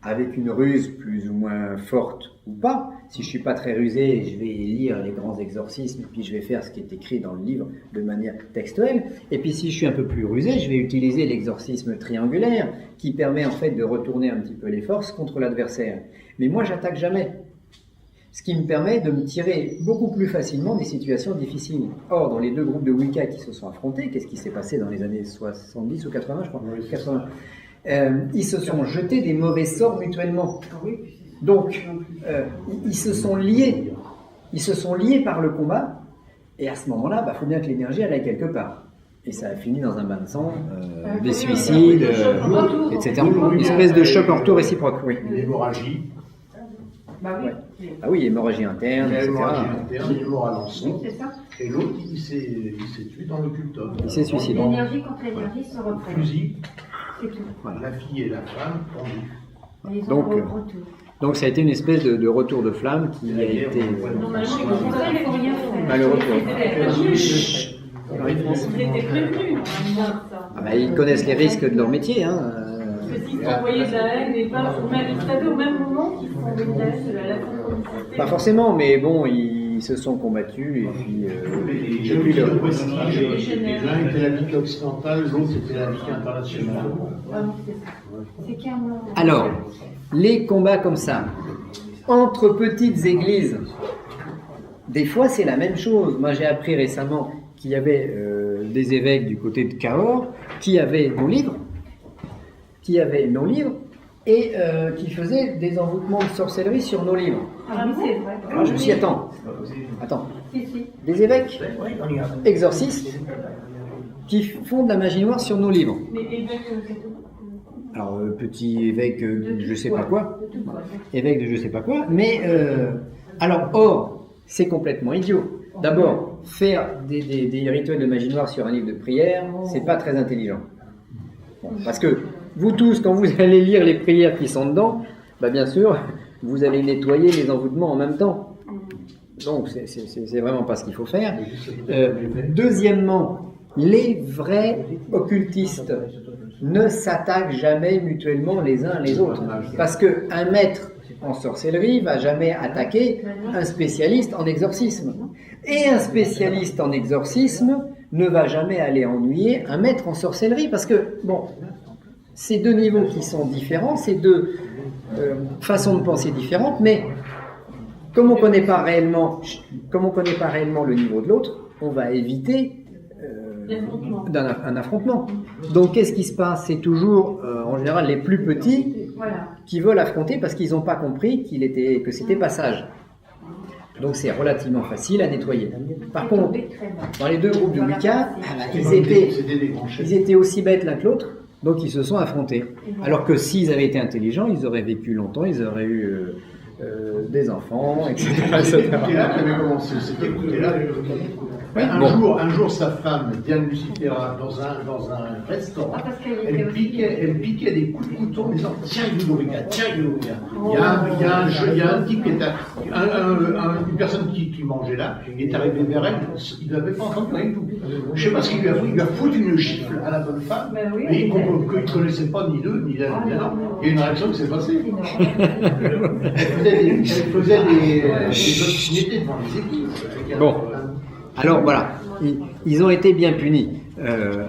avec une ruse plus ou moins forte ou pas. Si je suis pas très rusé, je vais lire les grands exorcismes et puis je vais faire ce qui est écrit dans le livre de manière textuelle. Et puis si je suis un peu plus rusé, je vais utiliser l'exorcisme triangulaire qui permet en fait de retourner un petit peu les forces contre l'adversaire. Mais moi, j'attaque jamais. Ce qui me permet de me tirer beaucoup plus facilement des situations difficiles. Or, dans les deux groupes de Wicca qui se sont affrontés, qu'est-ce qui s'est passé dans les années 70 ou 80, je crois, 80, ils se sont jetés des mauvais sorts mutuellement. Donc, ils se sont liés. Ils se sont liés par le combat. Et à ce moment-là, faut bien que l'énergie elle aille quelque part. Et ça a fini dans un bain de sang, des suicides, etc. Une espèce de choc en retour réciproque. Oui. L'hémorragie. Ouais. Ah oui, hémorragie interne, etc. L'hémorragie interne, il est mort à Lançon. C'est ça. Et l'autre, il s'est tué dans le cultum. Il s'est suicidé. L'énergie contre l'énergie se reprend. Fusil, C'est tout. Voilà. la fille et la femme pendues. Et ils ont Donc, retour. Donc ça a été une espèce de retour de flamme qui a été Normalement, Pour ça, il ne faut rien faire. malheureux. Ils étaient prévenus. Ça. Ils connaissent les risques de leur métier. Hein. Parce qu'ils sont envoyés de la haine, et pas vous savez, au même moment qu'ils font des tests, la conformité. Pas forcément, mais bon, ils se sont combattus et puis. J'ai vu le prestige. L'un était la Ligue occidentale, l'autre était la Ligue internationale. C'est carrément. Alors, les combats comme ça, entre petites églises, des fois c'est la même chose. Moi j'ai appris récemment qu'il y avait des évêques du côté de Cahors qui avaient nos livres, et qui faisaient des envoûtements de sorcellerie sur nos livres. Ah oui, c'est vrai. Alors je me suis dit, attends, Si, si. des évêques exorcistes qui font de la magie noire sur nos livres. Mais évêque catholique. Alors, petit évêque je sais pas quoi, évêque de je sais pas quoi, mais or, c'est complètement idiot. D'abord, faire des rituels de magie noire sur un livre de prière, c'est pas très intelligent. Bon, parce que vous tous, quand vous allez lire les prières qui sont dedans, bien sûr, vous allez nettoyer les envoûtements en même temps. Donc, c'est vraiment pas ce qu'il faut faire. Deuxièmement, les vrais occultistes ne s'attaquent jamais mutuellement les uns les autres. Parce qu'un maître en sorcellerie va jamais attaquer un spécialiste en exorcisme. Et un spécialiste en exorcisme ne va jamais aller ennuyer un maître en sorcellerie. Parce que, c'est deux niveaux qui sont différents, c'est deux façons de penser différentes, mais comme on ne connaît pas réellement le niveau de l'autre, on va éviter un affrontement. Donc qu'est-ce qui se passe? C'est toujours en général les plus petits qui veulent affronter parce qu'ils n'ont pas compris que c'était pas sage. Donc c'est relativement facile à nettoyer. Par contre, dans les deux groupes de Wicca, ils étaient aussi bêtes l'un que l'autre, donc ils se sont affrontés. Alors que s'ils avaient été intelligents, ils auraient vécu longtemps, ils auraient eu des enfants, etc. C'était là qui avait commencé, c'était là. Un jour, sa femme, Diane Lucifera, dans un restaurant, elle piquait des coups de couteau en disant tiens, Ludovica, tiens, Ludovica. Il y a un type qui était, une personne qui mangeait là, il est arrivé vers elle, il n'avait pas entendu rien du tout. Je ne sais pas ce qu'il lui a fait, il lui a foutu une gifle à la bonne femme, mais qu'il ne connaissait pas ni l'eux, ni l'un, ni l'autre. Il y a une réaction qui s'est passée. Elle faisait des obscénités devant les églises. Bon. Alors voilà, ils ont été bien punis.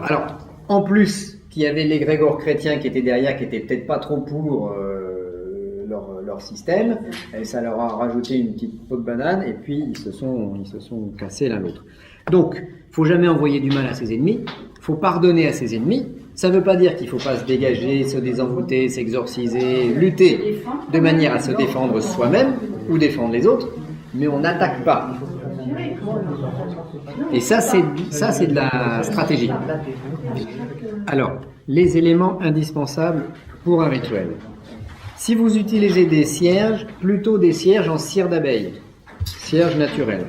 Alors, en plus qu'il y avait l'égrégore chrétien qui était derrière, qui était peut-être pas trop pour leur système, et ça leur a rajouté une petite peau de banane, et puis ils se sont cassés l'un l'autre. Donc, faut jamais envoyer du mal à ses ennemis, faut pardonner à ses ennemis. Ça ne veut pas dire qu'il ne faut pas se dégager, se désenvoûter, s'exorciser, lutter de manière à se défendre soi-même ou défendre les autres, mais on n'attaque pas. Et ça, c'est de la stratégie. Alors, les éléments indispensables pour un rituel. Si vous utilisez des cierges, plutôt des cierges en cire d'abeille, cierge naturel.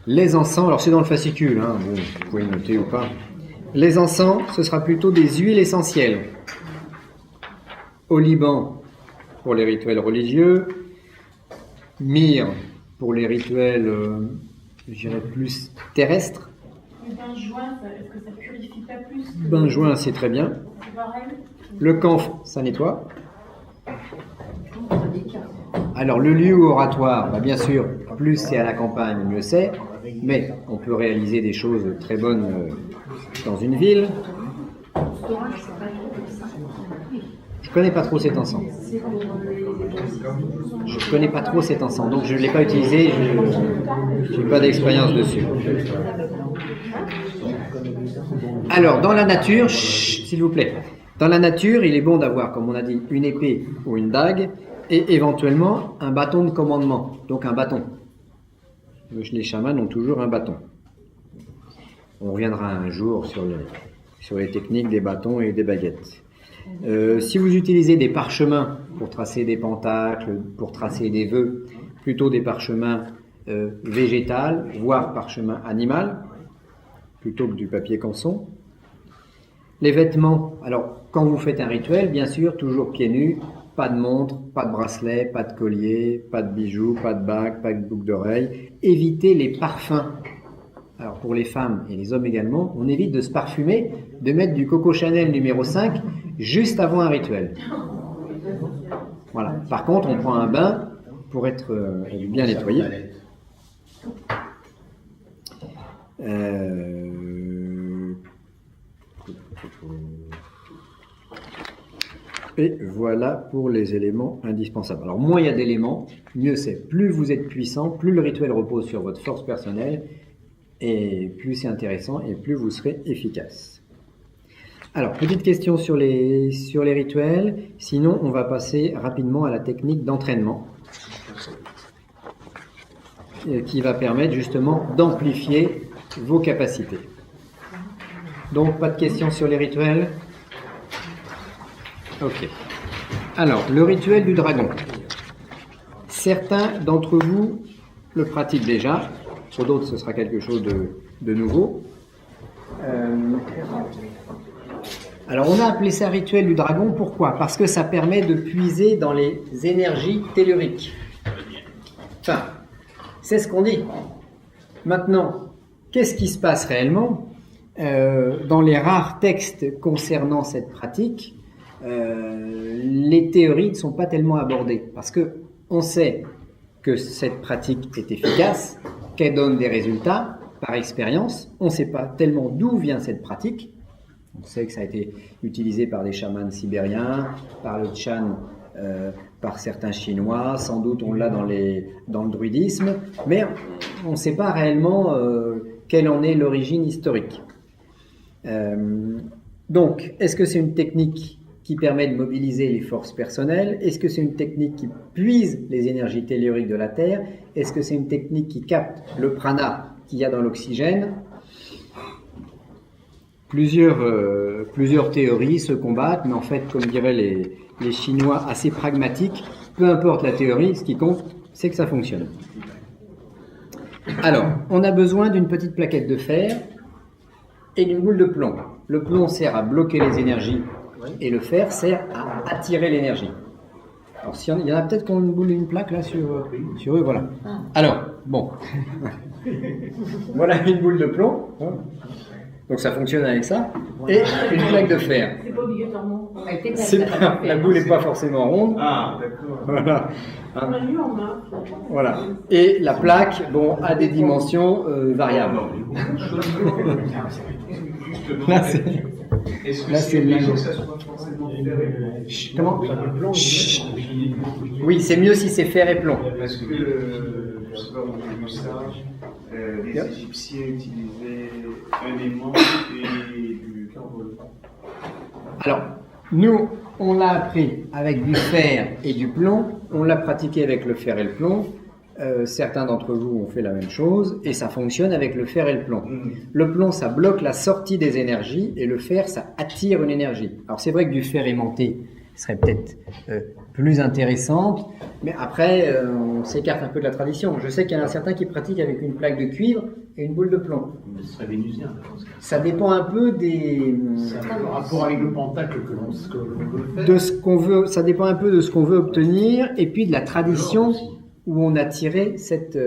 Les encens, alors c'est dans le fascicule, vous pouvez noter ou pas. Les encens, ce sera plutôt des huiles essentielles. Au Liban, pour les rituels religieux, myrrhe pour les rituels, je dirais plus terrestres. Le bain-joint, est-ce que ça purifie pas plus que Bain-joint, c'est très bien. c'est pareil? Le camphre, ça nettoie. Alors le lieu oratoire, bah, bien sûr, plus c'est à la campagne, mieux c'est. Mais on peut réaliser des choses très bonnes dans une ville. Je connais pas trop cet encens. Je connais pas trop cet encens, donc je ne l'ai pas utilisé. Je n'ai pas d'expérience dessus. Alors, dans la nature, s'il vous plaît, dans la nature, il est bon d'avoir, comme on a dit, une épée ou une dague et éventuellement un bâton de commandement, donc un bâton. Les chamans ont toujours un bâton. On reviendra un jour sur les techniques des bâtons et des baguettes. Si vous utilisez des parchemins pour tracer des pentacles, pour tracer des vœux, plutôt des parchemins végétal, voire parchemin animal, plutôt que du papier canson. Les vêtements, alors quand vous faites un rituel, bien sûr, toujours pieds nus, pas de montre, pas de bracelet, pas de collier, pas de bijoux, pas de bague, pas de boucle d'oreille. Évitez les parfums. Alors pour les femmes et les hommes également, on évite de se parfumer, de mettre du Coco Chanel numéro 5 juste avant un rituel. Voilà. Par contre, on prend un bain pour être bien nettoyé. Et voilà pour les éléments indispensables. Alors moins il y a d'éléments, mieux c'est. Plus vous êtes puissant, plus le rituel repose sur votre force personnelle, et plus c'est intéressant, et plus vous serez efficace. Alors, petite question sur les rituels, sinon on va passer rapidement à la technique d'entraînement, qui va permettre justement d'amplifier vos capacités. Donc, pas de questions sur les rituels? Ok. Alors, le rituel du dragon. Certains d'entre vous le pratiquent déjà, pour d'autres ce sera quelque chose de nouveau. Alors, on a appelé ça rituel du dragon, pourquoi? Parce que ça permet de puiser dans les énergies telluriques. Enfin, c'est ce qu'on dit. Maintenant, qu'est-ce qui se passe réellement? Dans les rares textes concernant cette pratique, les théories ne sont pas tellement abordées parce que on sait que cette pratique est efficace, qu'elle donne des résultats par expérience. On ne sait pas tellement d'où vient cette pratique. On sait que ça a été utilisé par des chamans sibériens, par le Chan, par certains Chinois. Sans doute on l'a dans le druidisme, mais on ne sait pas réellement quelle en est l'origine historique. Donc, est-ce que c'est une technique qui permet de mobiliser les forces personnelles? Est-ce que c'est une technique qui puise les énergies telluriques de la Terre? Est-ce que c'est une technique qui capte le prana qu'il y a dans l'oxygène? Plusieurs théories se combattent, mais en fait, comme diraient les Chinois assez pragmatiques, peu importe la théorie, ce qui compte, c'est que ça fonctionne. Alors, on a besoin d'une petite plaquette de fer et d'une boule de plomb. Le plomb sert à bloquer les énergies et le fer sert à attirer l'énergie. Alors, il y en a peut-être qui ont une boule et une plaque là sur eux, voilà. Alors, bon. Voilà une boule de plomb. Donc ça fonctionne avec ça. Et une plaque de fer. C'est pas obligatoirement. La boule n'est pas forcément ronde. Ah, d'accord. Voilà. On a lu en main. Voilà. Et la plaque, a des dimensions variables. Là, c'est le lingot. Comment? Oui, c'est mieux si c'est fer et plomb. Parce que, je sais pas, on a vu ça, les Égyptiens utilisaient un aimant et du carbone. Alors, nous, on l'a appris avec du fer et du plomb, on l'a pratiqué avec le fer et le plomb. Certains d'entre vous ont fait la même chose et ça fonctionne avec le fer et le plomb. Le plomb, ça bloque la sortie des énergies et le fer, ça attire une énergie. Alors c'est vrai que du fer aimanté serait peut-être plus intéressante, mais après on s'écarte un peu de la tradition. Je sais qu'il y en a certains qui pratiquent avec une plaque de cuivre et une boule de plomb. Mais ce serait vénusien. Ça dépend un peu des... C'est un rapport avec le pentacle que l'on veut faire. de ce qu'on veut, ça dépend un peu de ce qu'on veut obtenir et puis de la tradition où on a tiré cette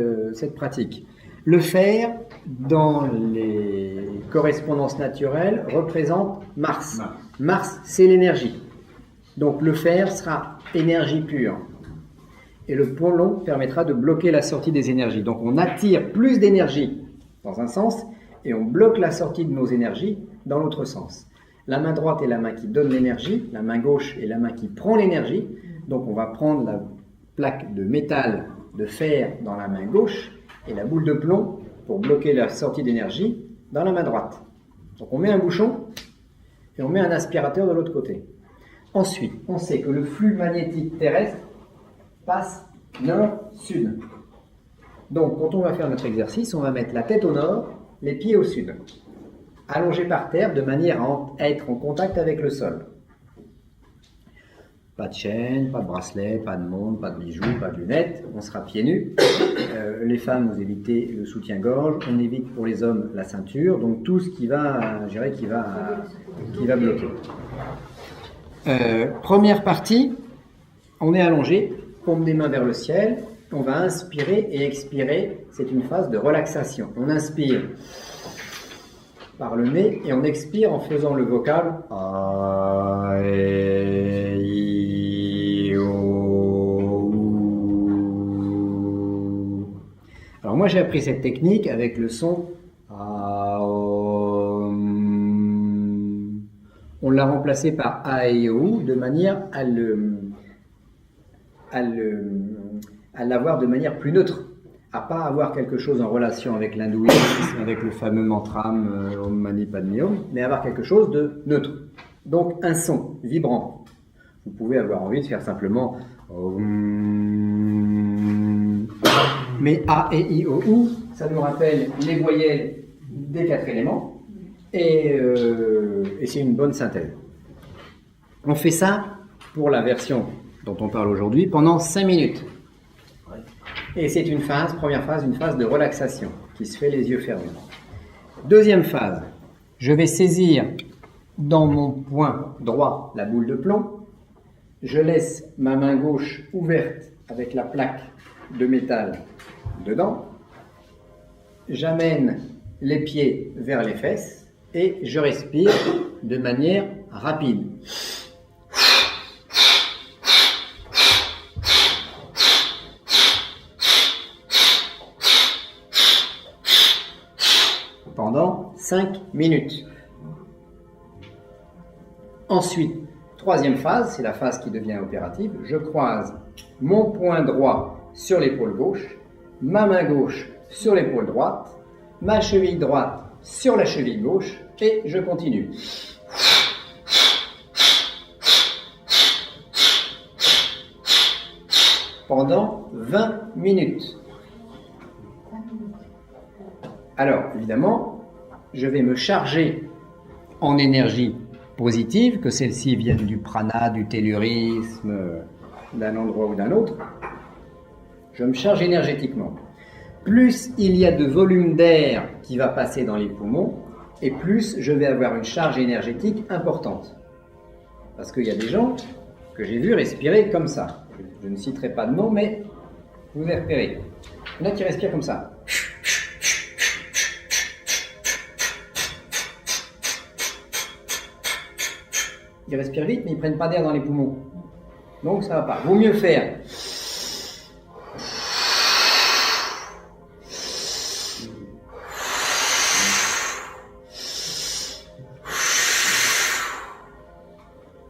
pratique. Le fer, dans les correspondances naturelles, représente Mars. Mars, c'est l'énergie. Donc le fer sera énergie pure. Et le plomb permettra de bloquer la sortie des énergies. Donc on attire plus d'énergie dans un sens et on bloque la sortie de nos énergies dans l'autre sens. La main droite est la main qui donne l'énergie, la main gauche est la main qui prend l'énergie. Donc on va prendre la plaque de métal, de fer dans la main gauche et la boule de plomb pour bloquer la sortie d'énergie dans la main droite. Donc on met un bouchon et on met un aspirateur de l'autre côté. Ensuite, on sait que le flux magnétique terrestre passe nord-sud. Donc quand on va faire notre exercice, on va mettre la tête au nord, les pieds au sud, allongés par terre de manière à être en contact avec le sol. Pas de chaîne, pas de bracelet, pas de montre, pas de bijoux, pas de lunettes, on sera pieds nus. Les femmes, vous évitez le soutien-gorge, on évite pour les hommes la ceinture, donc tout ce qui va, je dirais, qui va bloquer. Première partie, on est allongé, paume des mains vers le ciel, on va inspirer et expirer, c'est une phase de relaxation. On inspire par le nez et on expire en faisant le vocal. Alors moi j'ai appris cette technique avec le son. On l'a remplacé par A et O de manière à l'avoir de manière plus neutre, à pas avoir quelque chose en relation avec l'hindouisme, avec le fameux mantra Om Mani Padme Hum, mais avoir quelque chose de neutre. Donc un son vibrant. Vous pouvez avoir envie de faire simplement Om. Mais A, E, I, O, U, ça nous rappelle les voyelles des 4 éléments. Et c'est une bonne synthèse. On fait ça pour la version dont on parle aujourd'hui pendant 5 minutes. Et c'est une phase, première phase, une phase de relaxation qui se fait les yeux fermés. Deuxième phase, je vais saisir dans mon poing droit la boule de plomb. Je laisse ma main gauche ouverte avec la plaque de métal dedans. J'amène les pieds vers les fesses. Et je respire de manière rapide. Pendant 5 minutes. Ensuite, troisième phase, c'est la phase qui devient opérative. Je croise mon poing droit sur l'épaule gauche, ma main gauche sur l'épaule droite, ma cheville droite sur la cheville gauche et je continue. Pendant 20 minutes. Alors, évidemment, je vais me charger en énergie positive, que celle-ci vienne du prana, du tellurisme, d'un endroit ou d'un autre. Je me charge énergétiquement. Plus il y a de volume d'air qui va passer dans les poumons, et plus je vais avoir une charge énergétique importante. Parce qu'il y a des gens que j'ai vus respirer comme ça. Je ne citerai pas de nom, mais vous avez repéré. Il y en a qui respirent comme ça. Ils respirent vite, mais ils ne prennent pas d'air dans les poumons. Donc ça ne va pas. Vaut mieux faire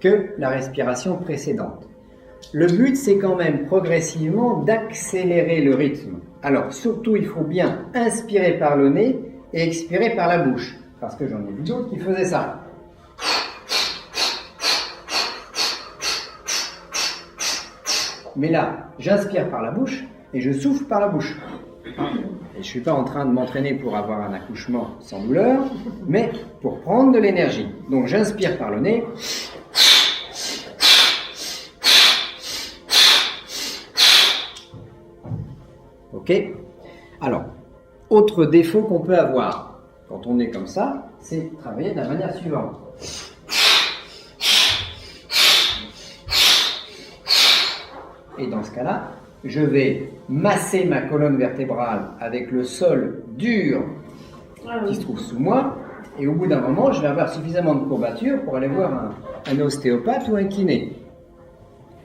que la respiration précédente. Le but, c'est quand même progressivement d'accélérer le rythme. Alors, surtout, il faut bien inspirer par le nez et expirer par la bouche. Parce que j'en ai vu d'autres qui faisaient ça. Mais là, j'inspire par la bouche et je souffle par la bouche. Et je ne suis pas en train de m'entraîner pour avoir un accouchement sans douleur, mais pour prendre de l'énergie. Donc, j'inspire par le nez. Ok. Alors, Autre défaut qu'on peut avoir quand on est comme ça, c'est travailler de la manière suivante. Et dans ce cas-là, je vais masser ma colonne vertébrale avec le sol dur qui se trouve sous moi, et au bout d'un moment, je vais avoir suffisamment de courbature pour aller voir un ostéopathe ou un kiné.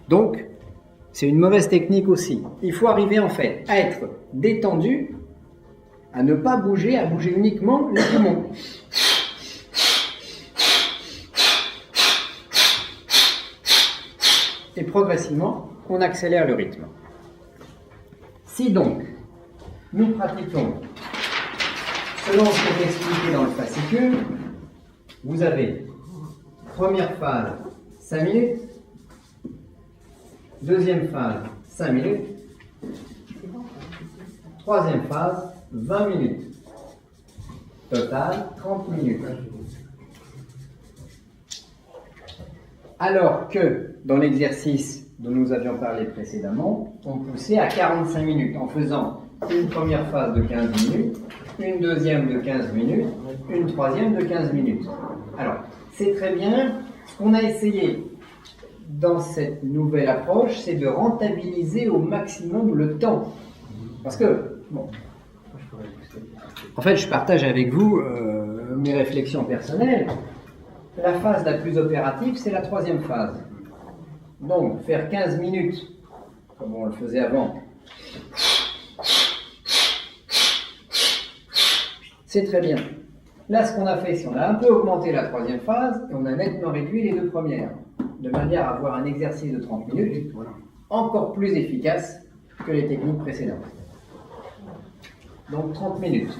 Donc, c'est une mauvaise technique aussi. Il faut arriver en fait à être détendu, à ne pas bouger, à bouger uniquement les poumons. Et progressivement, on accélère le rythme. Si donc, nous pratiquons selon ce qui est expliqué dans le fascicule, vous avez première phase 5 minutes, deuxième phase 5 minutes, troisième phase 20 minutes, total 30 minutes. Alors que dans l'exercice dont nous avions parlé précédemment, on poussait à 45 minutes en faisant une première phase de 15 minutes, une deuxième de 15 minutes, une troisième de 15 minutes. Alors, c'est très bien. Ce qu'on a essayé dans cette nouvelle approche, c'est de rentabiliser au maximum le temps. Parce que, bon, en fait, je partage avec vous mes réflexions personnelles. La phase la plus opérative, c'est la troisième phase. Donc, faire 15 minutes, comme on le faisait avant, c'est très bien. Là, ce qu'on a fait, c'est qu'on a un peu augmenté la troisième phase et on a nettement réduit les deux premières, de manière à avoir un exercice de 30 minutes encore plus efficace que les techniques précédentes. Donc 30 minutes.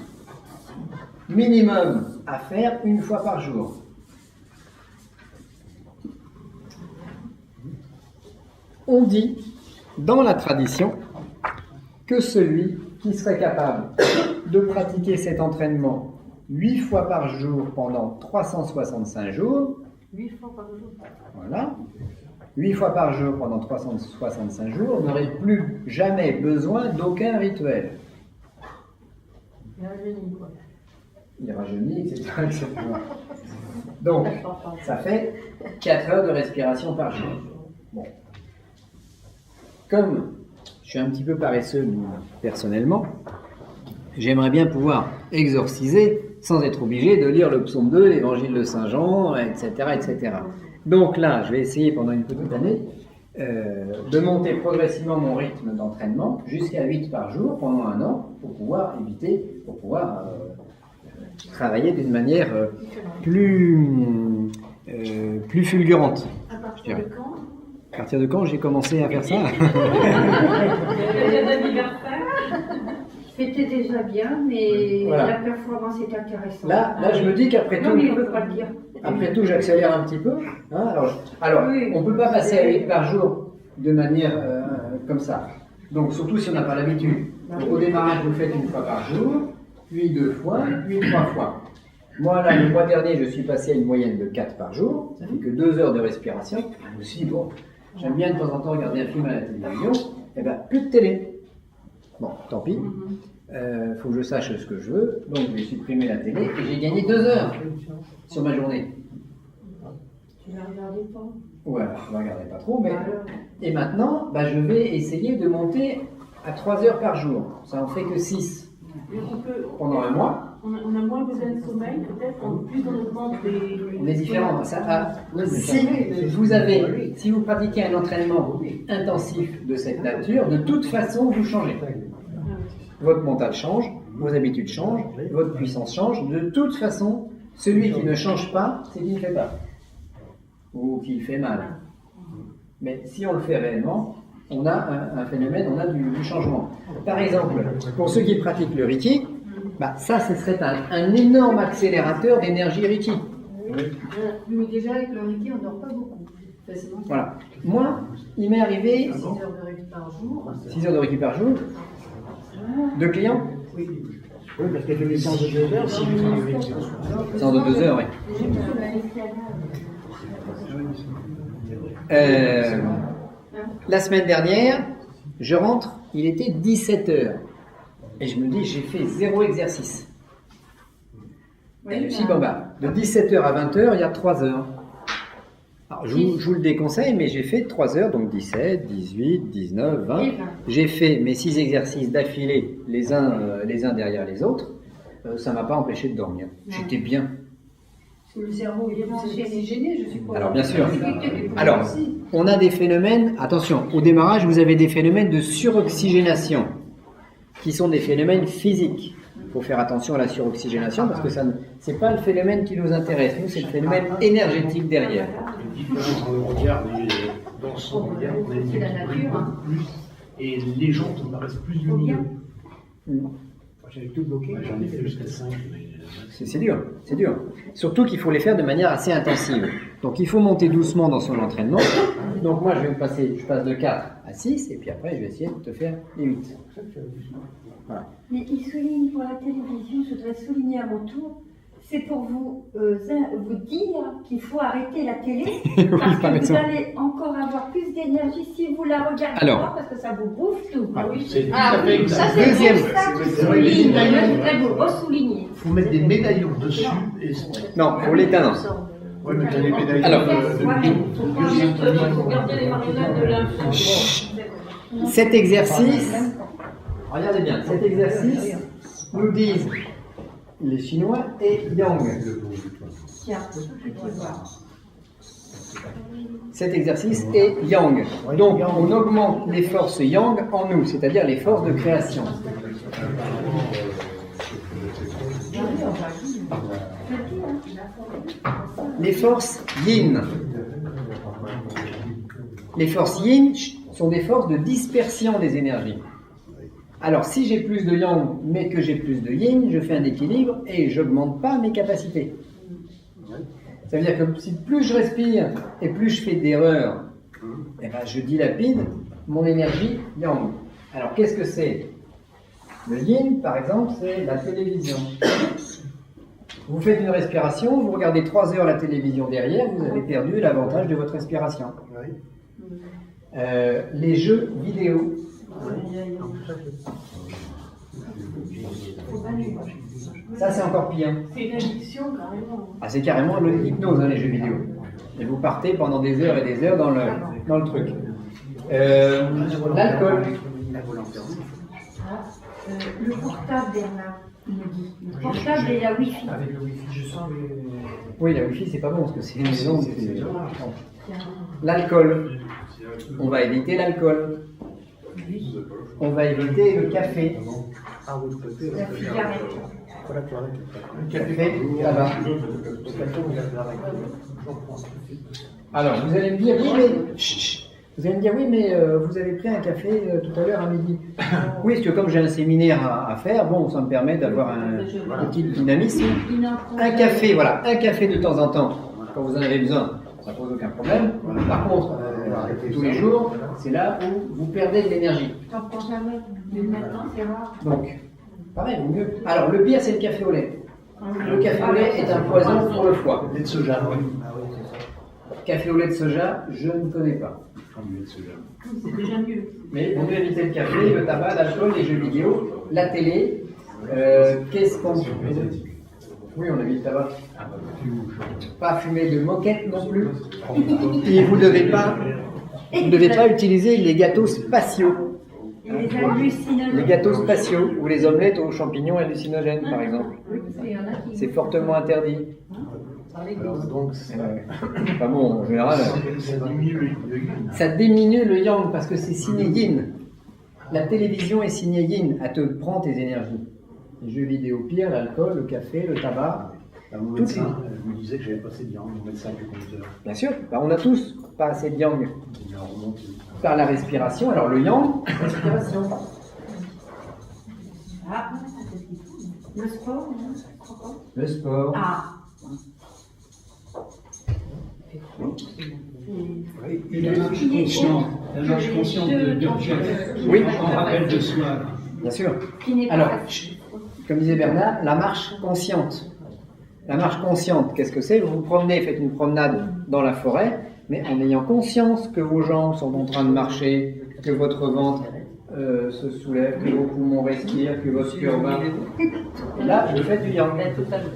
Minimum à faire une fois par jour. On dit dans la tradition que celui qui serait capable de pratiquer cet entraînement 8 fois par jour pendant 365 jours, 8 fois par jour. Voilà, 8 fois par jour pendant 365 jours, n'aurait plus jamais besoin d'aucun rituel. Il rajeunit, quoi. Il rajeunit, etc., etc. Donc, ça fait 4 heures de respiration par jour. Bon. Comme je suis un petit peu paresseux personnellement, j'aimerais bien pouvoir exorciser sans être obligé de lire le psaume 2, l'évangile de Saint Jean, etc., etc. Donc là, je vais essayer pendant une petite année de monter progressivement mon rythme d'entraînement jusqu'à 8 par jour pendant 1 an pour pouvoir travailler d'une manière plus fulgurante. À partir de quand? À partir de quand j'ai commencé à faire ça? C'était déjà bien, mais voilà. La performance est intéressante. Là, je me dis qu'après tout, mais il ne veut pas le dire. Après tout, j'accélère un petit peu. Hein, alors Oui. on ne peut pas passer à 8 par jour de manière comme ça. Donc, surtout si on n'a pas l'habitude. Donc, au démarrage, vous le faites 1 fois par jour, puis 2 fois, puis 3 fois. Moi, là, le mois dernier, je suis passé à une moyenne de 4 par jour. Ça fait que 2 heures de respiration. Je me suis dit, bon, j'aime bien de temps en temps regarder un film à la télévision. Eh bien, plus de télé. Bon, tant pis. Faut que je sache ce que je veux. Donc, je vais supprimer la télé et j'ai gagné 2 heures sur ma journée. Tu ne la regardais pas? Ouais, je ne regardais pas trop, mais... Et maintenant, je vais essayer de monter à 3 heures par jour. Ça en fait que 6 pendant 1 mois. On a moins besoin de sommeil, peut-être, plus on augmente des... On est différent. Si vous pratiquez un entraînement intensif de cette nature, de toute façon, vous changez. Votre mental change, vos habitudes changent, votre puissance change. De toute façon, celui qui ne change pas, c'est qu'il ne fait pas. Ou qu'il fait mal. Mais si on le fait réellement, on a un phénomène, on a du changement. Par exemple, pour ceux qui pratiquent le Reiki, ça, ce serait un énorme accélérateur d'énergie Reiki. Mais déjà, avec le Reiki, on ne dort pas beaucoup. Voilà. Moi, il m'est arrivé 6 heures de Reiki par jour. 6 heures de Reiki par jour. De clients? Oui, parce qu'elle fait des séances de 2 heures. Séance de 2 heures, oui. La semaine dernière, je rentre, il était 17 heures. Et je me dis, j'ai fait 0 exercice. Et je me suis dit, bah, bon bah, de 17h à 20h, il y a 3 heures. Alors, je vous le déconseille, mais j'ai fait 3 heures, donc 17, 18, 19, 20. Et 20. J'ai fait mes 6 exercices d'affilée, les uns derrière les autres. Ça ne m'a pas empêché de dormir. J'étais bien. Le cerveau, il est gêné, je suppose. Alors, bien sûr. Alors, on a des phénomènes, attention, au démarrage, vous avez des phénomènes de suroxygénation, qui sont des phénomènes physiques. Il faut faire attention à la suroxygénation, parce que ce n'est pas le phénomène qui nous intéresse. Nous, c'est le phénomène énergétique derrière. La différence dans le regard, dans son regard, on a une C'est la qui brille nature, hein. beaucoup plus, et les gens te paraissent plus lumineux. J'avais tout bloqué. J'en ai fait jusqu'à 5. C'est dur, c'est dur. Surtout qu'il faut les faire de manière assez intensive. Donc il faut monter doucement dans son entraînement. Donc moi je passe de 4 à 6 et puis après je vais essayer de te faire les 8. Voilà. Mais il souligne pour la télévision, je voudrais souligner à mon tour, c'est pour vous dire qu'il faut arrêter la télé parce par que vous exemple. allez encore avoir plus d'énergie si vous la regardez Alors. pas parce que ça vous bouffe tout. Ah oui, C'est tout ah, à fait oui, exact. Ça c'est Deuxième. pour ça qu'il C'est souligne, vrai. très beau, ressouligner. Il faut mettre des médaillons dessus. Et... Non, pour l'état non. Ouais, mais t'as des médaillons Alors. Faut regarder les marionnettes de l'info. Cet exercice, regardez bien, cet exercice nous disent les Chinois et Yang. Tiens, je vais voir. Cet exercice est Yang. Donc on augmente les forces Yang en nous, c'est-à-dire les forces de création. Les forces Yin. Les forces Yin sont des forces de dispersion des énergies. Alors si j'ai plus de Yang mais que j'ai plus de Yin, je fais un équilibre et j'augmente pas mes capacités. Ça veut dire que si plus je respire et plus je fais d'erreurs, eh ben je dilapide mon énergie Yang. Alors qu'est-ce que c'est? Le Yin, par exemple, c'est la télévision. Vous faites une respiration, vous regardez 3 heures la télévision derrière, vous avez perdu l'avantage de votre respiration. Les jeux vidéo. Ça, c'est encore pire. C'est une addiction, carrément. Ah, c'est carrément l'hypnose, hein, les jeux vidéo. Et vous partez pendant des heures et des heures dans le truc. L'alcool. Le portable, Bernard, il me dit. Le portable et la Wi-Fi. Avec le Wi-Fi, je sens les... Oui, la Wi-Fi, c'est pas bon, parce que c'est une maison. L'alcool. On va éviter l'alcool. On va éviter le café. La cigarette. Café, tabac. Alors, vous allez me dire, oui, mais... Chut. Vous allez me dire, oui, mais vous avez pris un café tout à l'heure à midi. Oui, parce que comme j'ai un séminaire à faire, bon, ça me permet d'avoir un petit dynamisme. Un café, voilà, un café de temps en temps, quand vous en avez besoin, ça pose aucun problème. Par contre, tous les jours, c'est là où vous perdez de l'énergie. T'en prends jamais. Mais maintenant, c'est rare. Donc, pareil, vaut mieux. Alors, le pire, c'est le café au lait. Le café au lait est un poison pour le foie. Lait de soja. Café au lait de soja, je ne connais pas. C'est déjà mieux. Mais il vaut mieux éviter le café, le tabac, l'alcool, les jeux vidéo, la télé. Qu'est-ce qu'on... Oui, on a mis le tabac. Pas fumer de moquette non plus. Et vous ne devez pas utiliser les gâteaux spatiaux. Et les hallucinogènes. Les gâteaux spatiaux ou les omelettes aux champignons hallucinogènes, par exemple. Il y en a qui... C'est fortement interdit. Alors, donc, Enfin bon, en général, ça diminue le yin. ça diminue le yang parce que c'est signé yin. La télévision est signée yin. Elle te prend tes énergies. Les jeux vidéo pire, l'alcool, le café, le tabac. Mon médecin me disait que j'avais pas assez de yang, mon médecin acupuncteur. Bien sûr, bah, on a tous pas assez de yang. Il m'a remonté. Par la respiration, alors le yang, respiration. Ah, le sport, non? Le sport. Ah. Une marche consciente, la marche consciente d'objet, Oui. en rappel de soi. Bien sûr. Qui n'est pas Alors, facile. comme disait Bernard, la marche consciente. La marche consciente, qu'est-ce que c'est? Vous vous promenez, faites une promenade dans la forêt, mais en ayant conscience que vos jambes sont en train de marcher, que votre ventre se soulève, que vos poumons respirent, que votre cœur bat. Et là, vous faites du yang.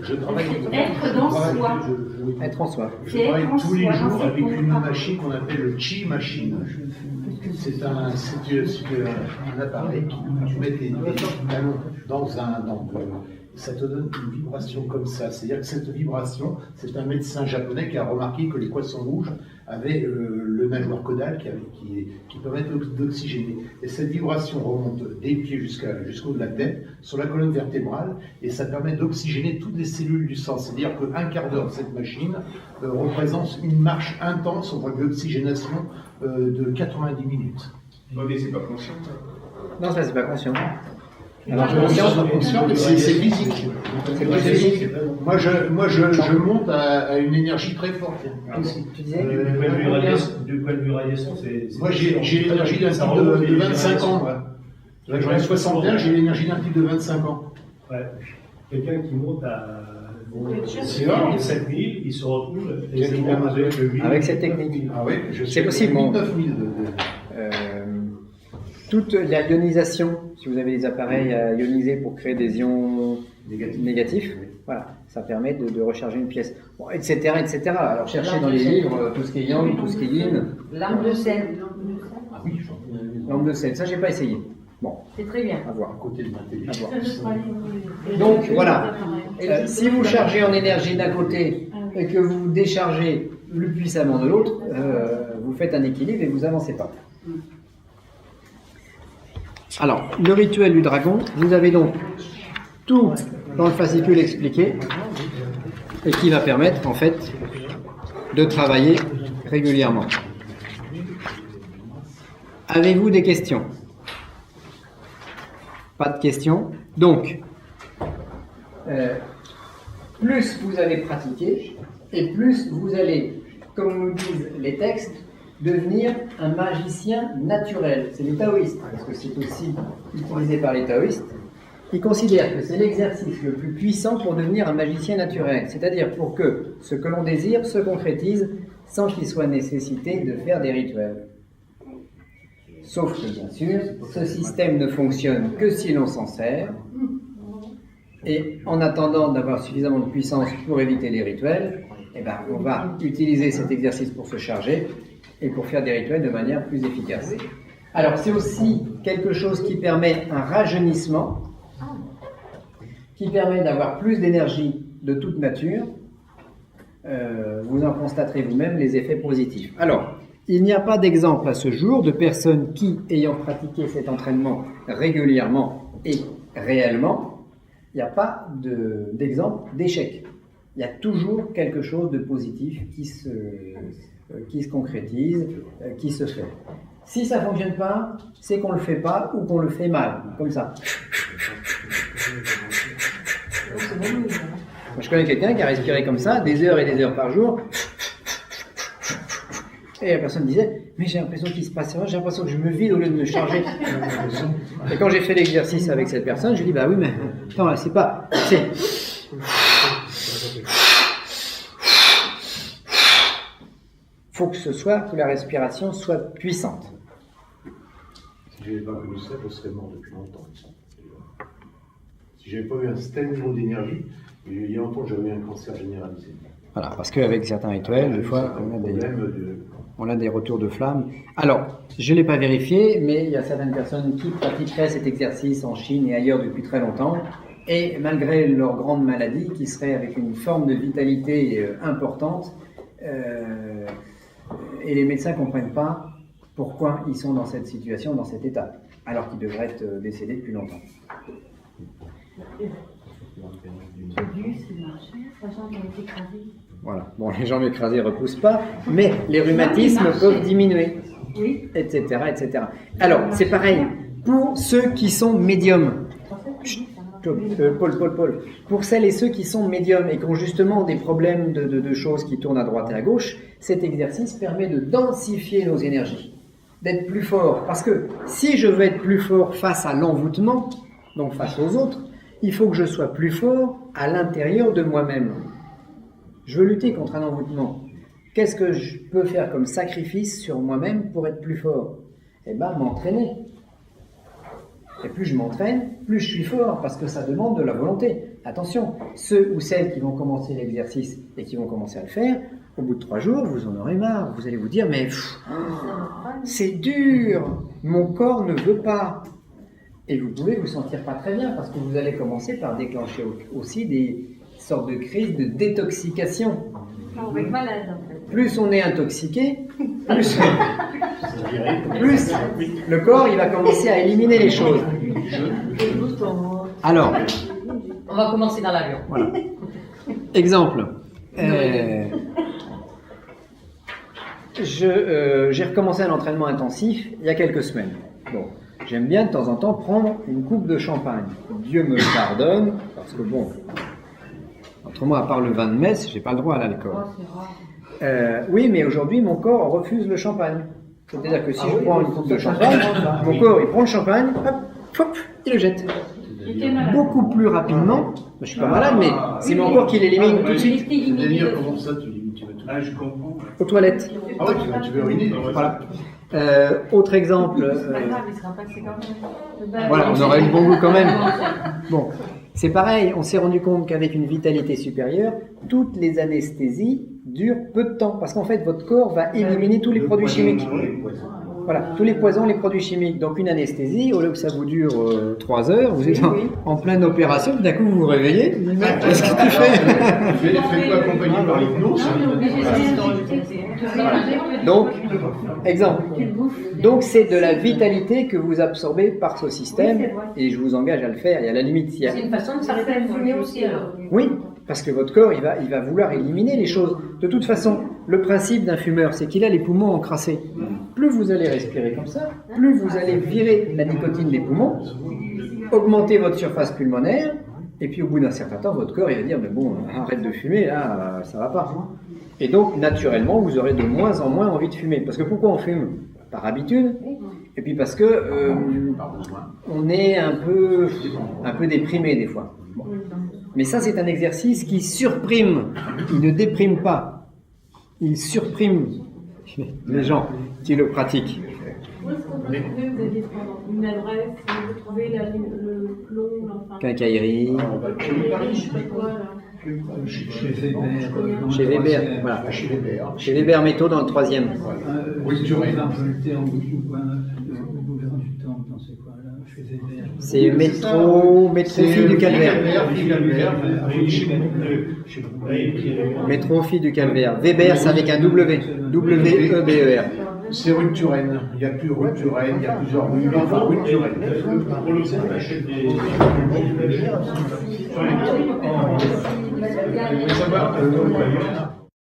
Je travaille, Être dans soi. Être en soi. je travaille tous les jours avec une machine qu'on appelle le Chi Machine. C'est un appareil qui met des ballons ça te donne une vibration comme ça. C'est-à-dire que cette vibration, c'est un médecin japonais qui a remarqué que les poissons rouges avaient le nageoire caudale qui permettent d'oxygéner. Et cette vibration remonte des pieds jusqu'au de la tête, sur la colonne vertébrale, et ça permet d'oxygéner toutes les cellules du sang. C'est-à-dire qu'un quart d'heure, cette machine représente une marche intense au point de l'oxygénation de 90 minutes. Oui, mais c'est pas conscient. Non, ça, c'est pas conscient. Alors, conscient, mais c'est physique. C'est physique. Moi, je monte à une énergie très forte. Tu disais Du point de vue radiation, c'est. Moi, j'ai l'énergie d'un type de 25 ans. Là, j'en ai 61, j'ai l'énergie d'un type de 25 ans. Ouais. Quelqu'un qui monte à. C'est vrai. 7000, il se retrouve aisément avec le vide. avec cette technique. Ah oui, C'est possible. 9000 Toute la ionisation, si vous avez des appareils à ioniser pour créer des ions négatifs, voilà, ça permet de recharger une pièce, bon, etc., etc. Alors cherchez dans les livres tout ce qui est yang, tout ce qui est yin. Lampe de sel. Ah oui, Lampe de sel, ça j'ai pas essayé. Bon, C'est très bien. à voir. à côté de l'intelligence. À voir. Donc voilà, si vous chargez en énergie d'un côté et que vous déchargez plus puissamment de l'autre, vous faites un équilibre et vous avancez pas. Alors, le rituel du dragon, vous avez donc tout dans le fascicule expliqué et qui va permettre en fait de travailler régulièrement. Avez-vous des questions? Pas de questions. Donc, plus vous allez pratiquer et plus vous allez, comme nous disent les textes, devenir un magicien naturel. C'est les taoïstes, parce que c'est aussi utilisé par les taoïstes. Ils considèrent que c'est l'exercice le plus puissant pour devenir un magicien naturel, c'est-à-dire pour que ce que l'on désire se concrétise sans qu'il soit nécessité de faire des rituels. Sauf que, bien sûr, ce système ne fonctionne que si l'on s'en sert, et en attendant d'avoir suffisamment de puissance pour éviter les rituels, eh ben, on va utiliser cet exercice pour se charger et pour faire des rituels de manière plus efficace. Alors, c'est aussi quelque chose qui permet un rajeunissement, qui permet d'avoir plus d'énergie de toute nature. Vous en constaterez vous-même les effets positifs. Alors, il n'y a pas d'exemple à ce jour de personnes qui, ayant pratiqué cet entraînement régulièrement et réellement, il n'y a pas d'exemple d'échec. Il y a toujours quelque chose de positif qui se concrétise, qui se fait. Si ça ne fonctionne pas, c'est qu'on ne le fait pas ou qu'on le fait mal, comme ça. Moi, je connais quelqu'un qui a respiré comme ça, des heures et des heures par jour, et la personne disait, mais j'ai l'impression qu'il se passe rien, j'ai l'impression que je me vide au lieu de me charger. Et quand j'ai fait l'exercice avec cette personne, je lui dis, bah oui, mais attends, là, c'est pas... faut que la respiration soit puissante. Si je n'avais pas connu ça, je serais mort depuis longtemps. Si je n'avais pas eu un tel niveau d'énergie, il y a longtemps j'avais eu un cancer généralisé. Voilà, parce qu'avec certains rituels, des fois, on a des retours de flammes. Alors, je ne l'ai pas vérifié, mais il y a certaines personnes qui pratiqueraient cet exercice en Chine et ailleurs depuis très longtemps, et malgré leur grande maladie, qui serait avec une forme de vitalité importante, et les médecins ne comprennent pas pourquoi ils sont dans cette situation, dans cet état, alors qu'ils devraient être décédés depuis longtemps. Voilà. Bon, les jambes écrasées ne repoussent pas, mais les rhumatismes peuvent diminuer, etc., etc. Alors, c'est pareil pour ceux qui sont médiums. Paul. Pour celles et ceux qui sont médiums et qui ont justement des problèmes de choses qui tournent à droite et à gauche, cet exercice permet de densifier nos énergies, d'être plus fort. Parce que si je veux être plus fort face à l'envoûtement, donc face aux autres, il faut que je sois plus fort à l'intérieur de moi-même. Je veux lutter contre un envoûtement. Qu'est-ce que je peux faire comme sacrifice sur moi-même pour être plus fort? Eh bien, m'entraîner. Et plus je m'entraîne, plus je suis fort, parce que ça demande de la volonté. Attention, ceux ou celles qui vont commencer l'exercice et qui vont commencer à le faire, au bout de 3 jours, vous en aurez marre. Vous allez vous dire, mais c'est dur, mon corps ne veut pas. Et vous pouvez vous sentir pas très bien, parce que vous allez commencer par déclencher aussi des sortes de crises de détoxication. On va être malade en fait. Plus on est intoxiqué, plus le corps il va commencer à éliminer les choses. Alors, On va commencer dans l'avion. voilà. Exemple. J'ai recommencé un entraînement intensif il y a quelques semaines. Bon, j'aime bien de temps en temps prendre une coupe de champagne. Dieu me le pardonne, parce que bon, entre moi, à part le vin de messe, j'ai pas le droit à l'alcool. Oui, mais aujourd'hui, mon corps refuse le champagne. C'est-à-dire que si je prends une coupe de champagne, mon corps, il prend le champagne, hop, hop, il le jette. Beaucoup plus rapidement. Je suis pas malade, mais c'est mon corps qui l'élimine tout de suite. C'est-à-dire, comment ça, tu limites, tu vas tout. Ah, je comprends. Aux toilettes. Ah ouais, tu veux uriner. Voilà. Autre exemple. C'est pas grave, il sera passé quand même. Voilà, on aurait eu le bon goût quand même. Bon, c'est pareil, on s'est rendu compte qu'avec une vitalité supérieure, toutes les anesthésies durent peu de temps. Parce qu'en fait, votre corps va éliminer tous les produits chimiques. Voilà, tous les poisons, les produits chimiques. Donc une anesthésie, au lieu que ça vous dure 3 heures, vous êtes en pleine opération, d'un coup vous vous réveillez, vous dites, qu'est-ce que tu fais? Fais-toi accompagner par l'hypnose. Donc, exemple. Donc c'est de la vitalité que vous absorbez par ce système, et je vous engage à le faire. Et à la limite, s'il y a... C'est une façon de s'arrêter de fumer aussi alors. Oui, parce que votre corps, il va vouloir éliminer les choses. De toute façon, le principe d'un fumeur, c'est qu'il a les poumons encrassés. Plus vous allez respirer comme ça, plus vous allez virer la nicotine des poumons, augmenter votre surface pulmonaire, et puis au bout d'un certain temps, votre corps, il va dire, mais bon, arrête de fumer, là, ça va pas. Et donc, naturellement, vous aurez de moins en moins envie de fumer. Parce que pourquoi on fume? Par habitude, et puis parce que on est un peu déprimé des fois. Bon. Mais ça, c'est un exercice qui surprime, il ne déprime pas, il surprime les gens qui le pratiquent. Où est-ce qu'on peut trouver, vous aviez une adresse, vous trouvez le plomb, enfin... Quincaillerie. Je sais pas quoi, là. Chez Weber. Chez Weber, voilà. Chez Weber. Chez Weber Métaux dans le 3e. Oui, tu j'étais en gouverneur du Temple dans ces coins-là, chez Weber. C'est métro Fille du Calvaire. Métro Fille du Calvaire. Weber, c'est avec un W. W-E-B-E-R. C'est rue de Turenne. Il n'y a plus rue de Turenne, il y a plusieurs rues. Enfin, rue de Turenne. Il faut savoir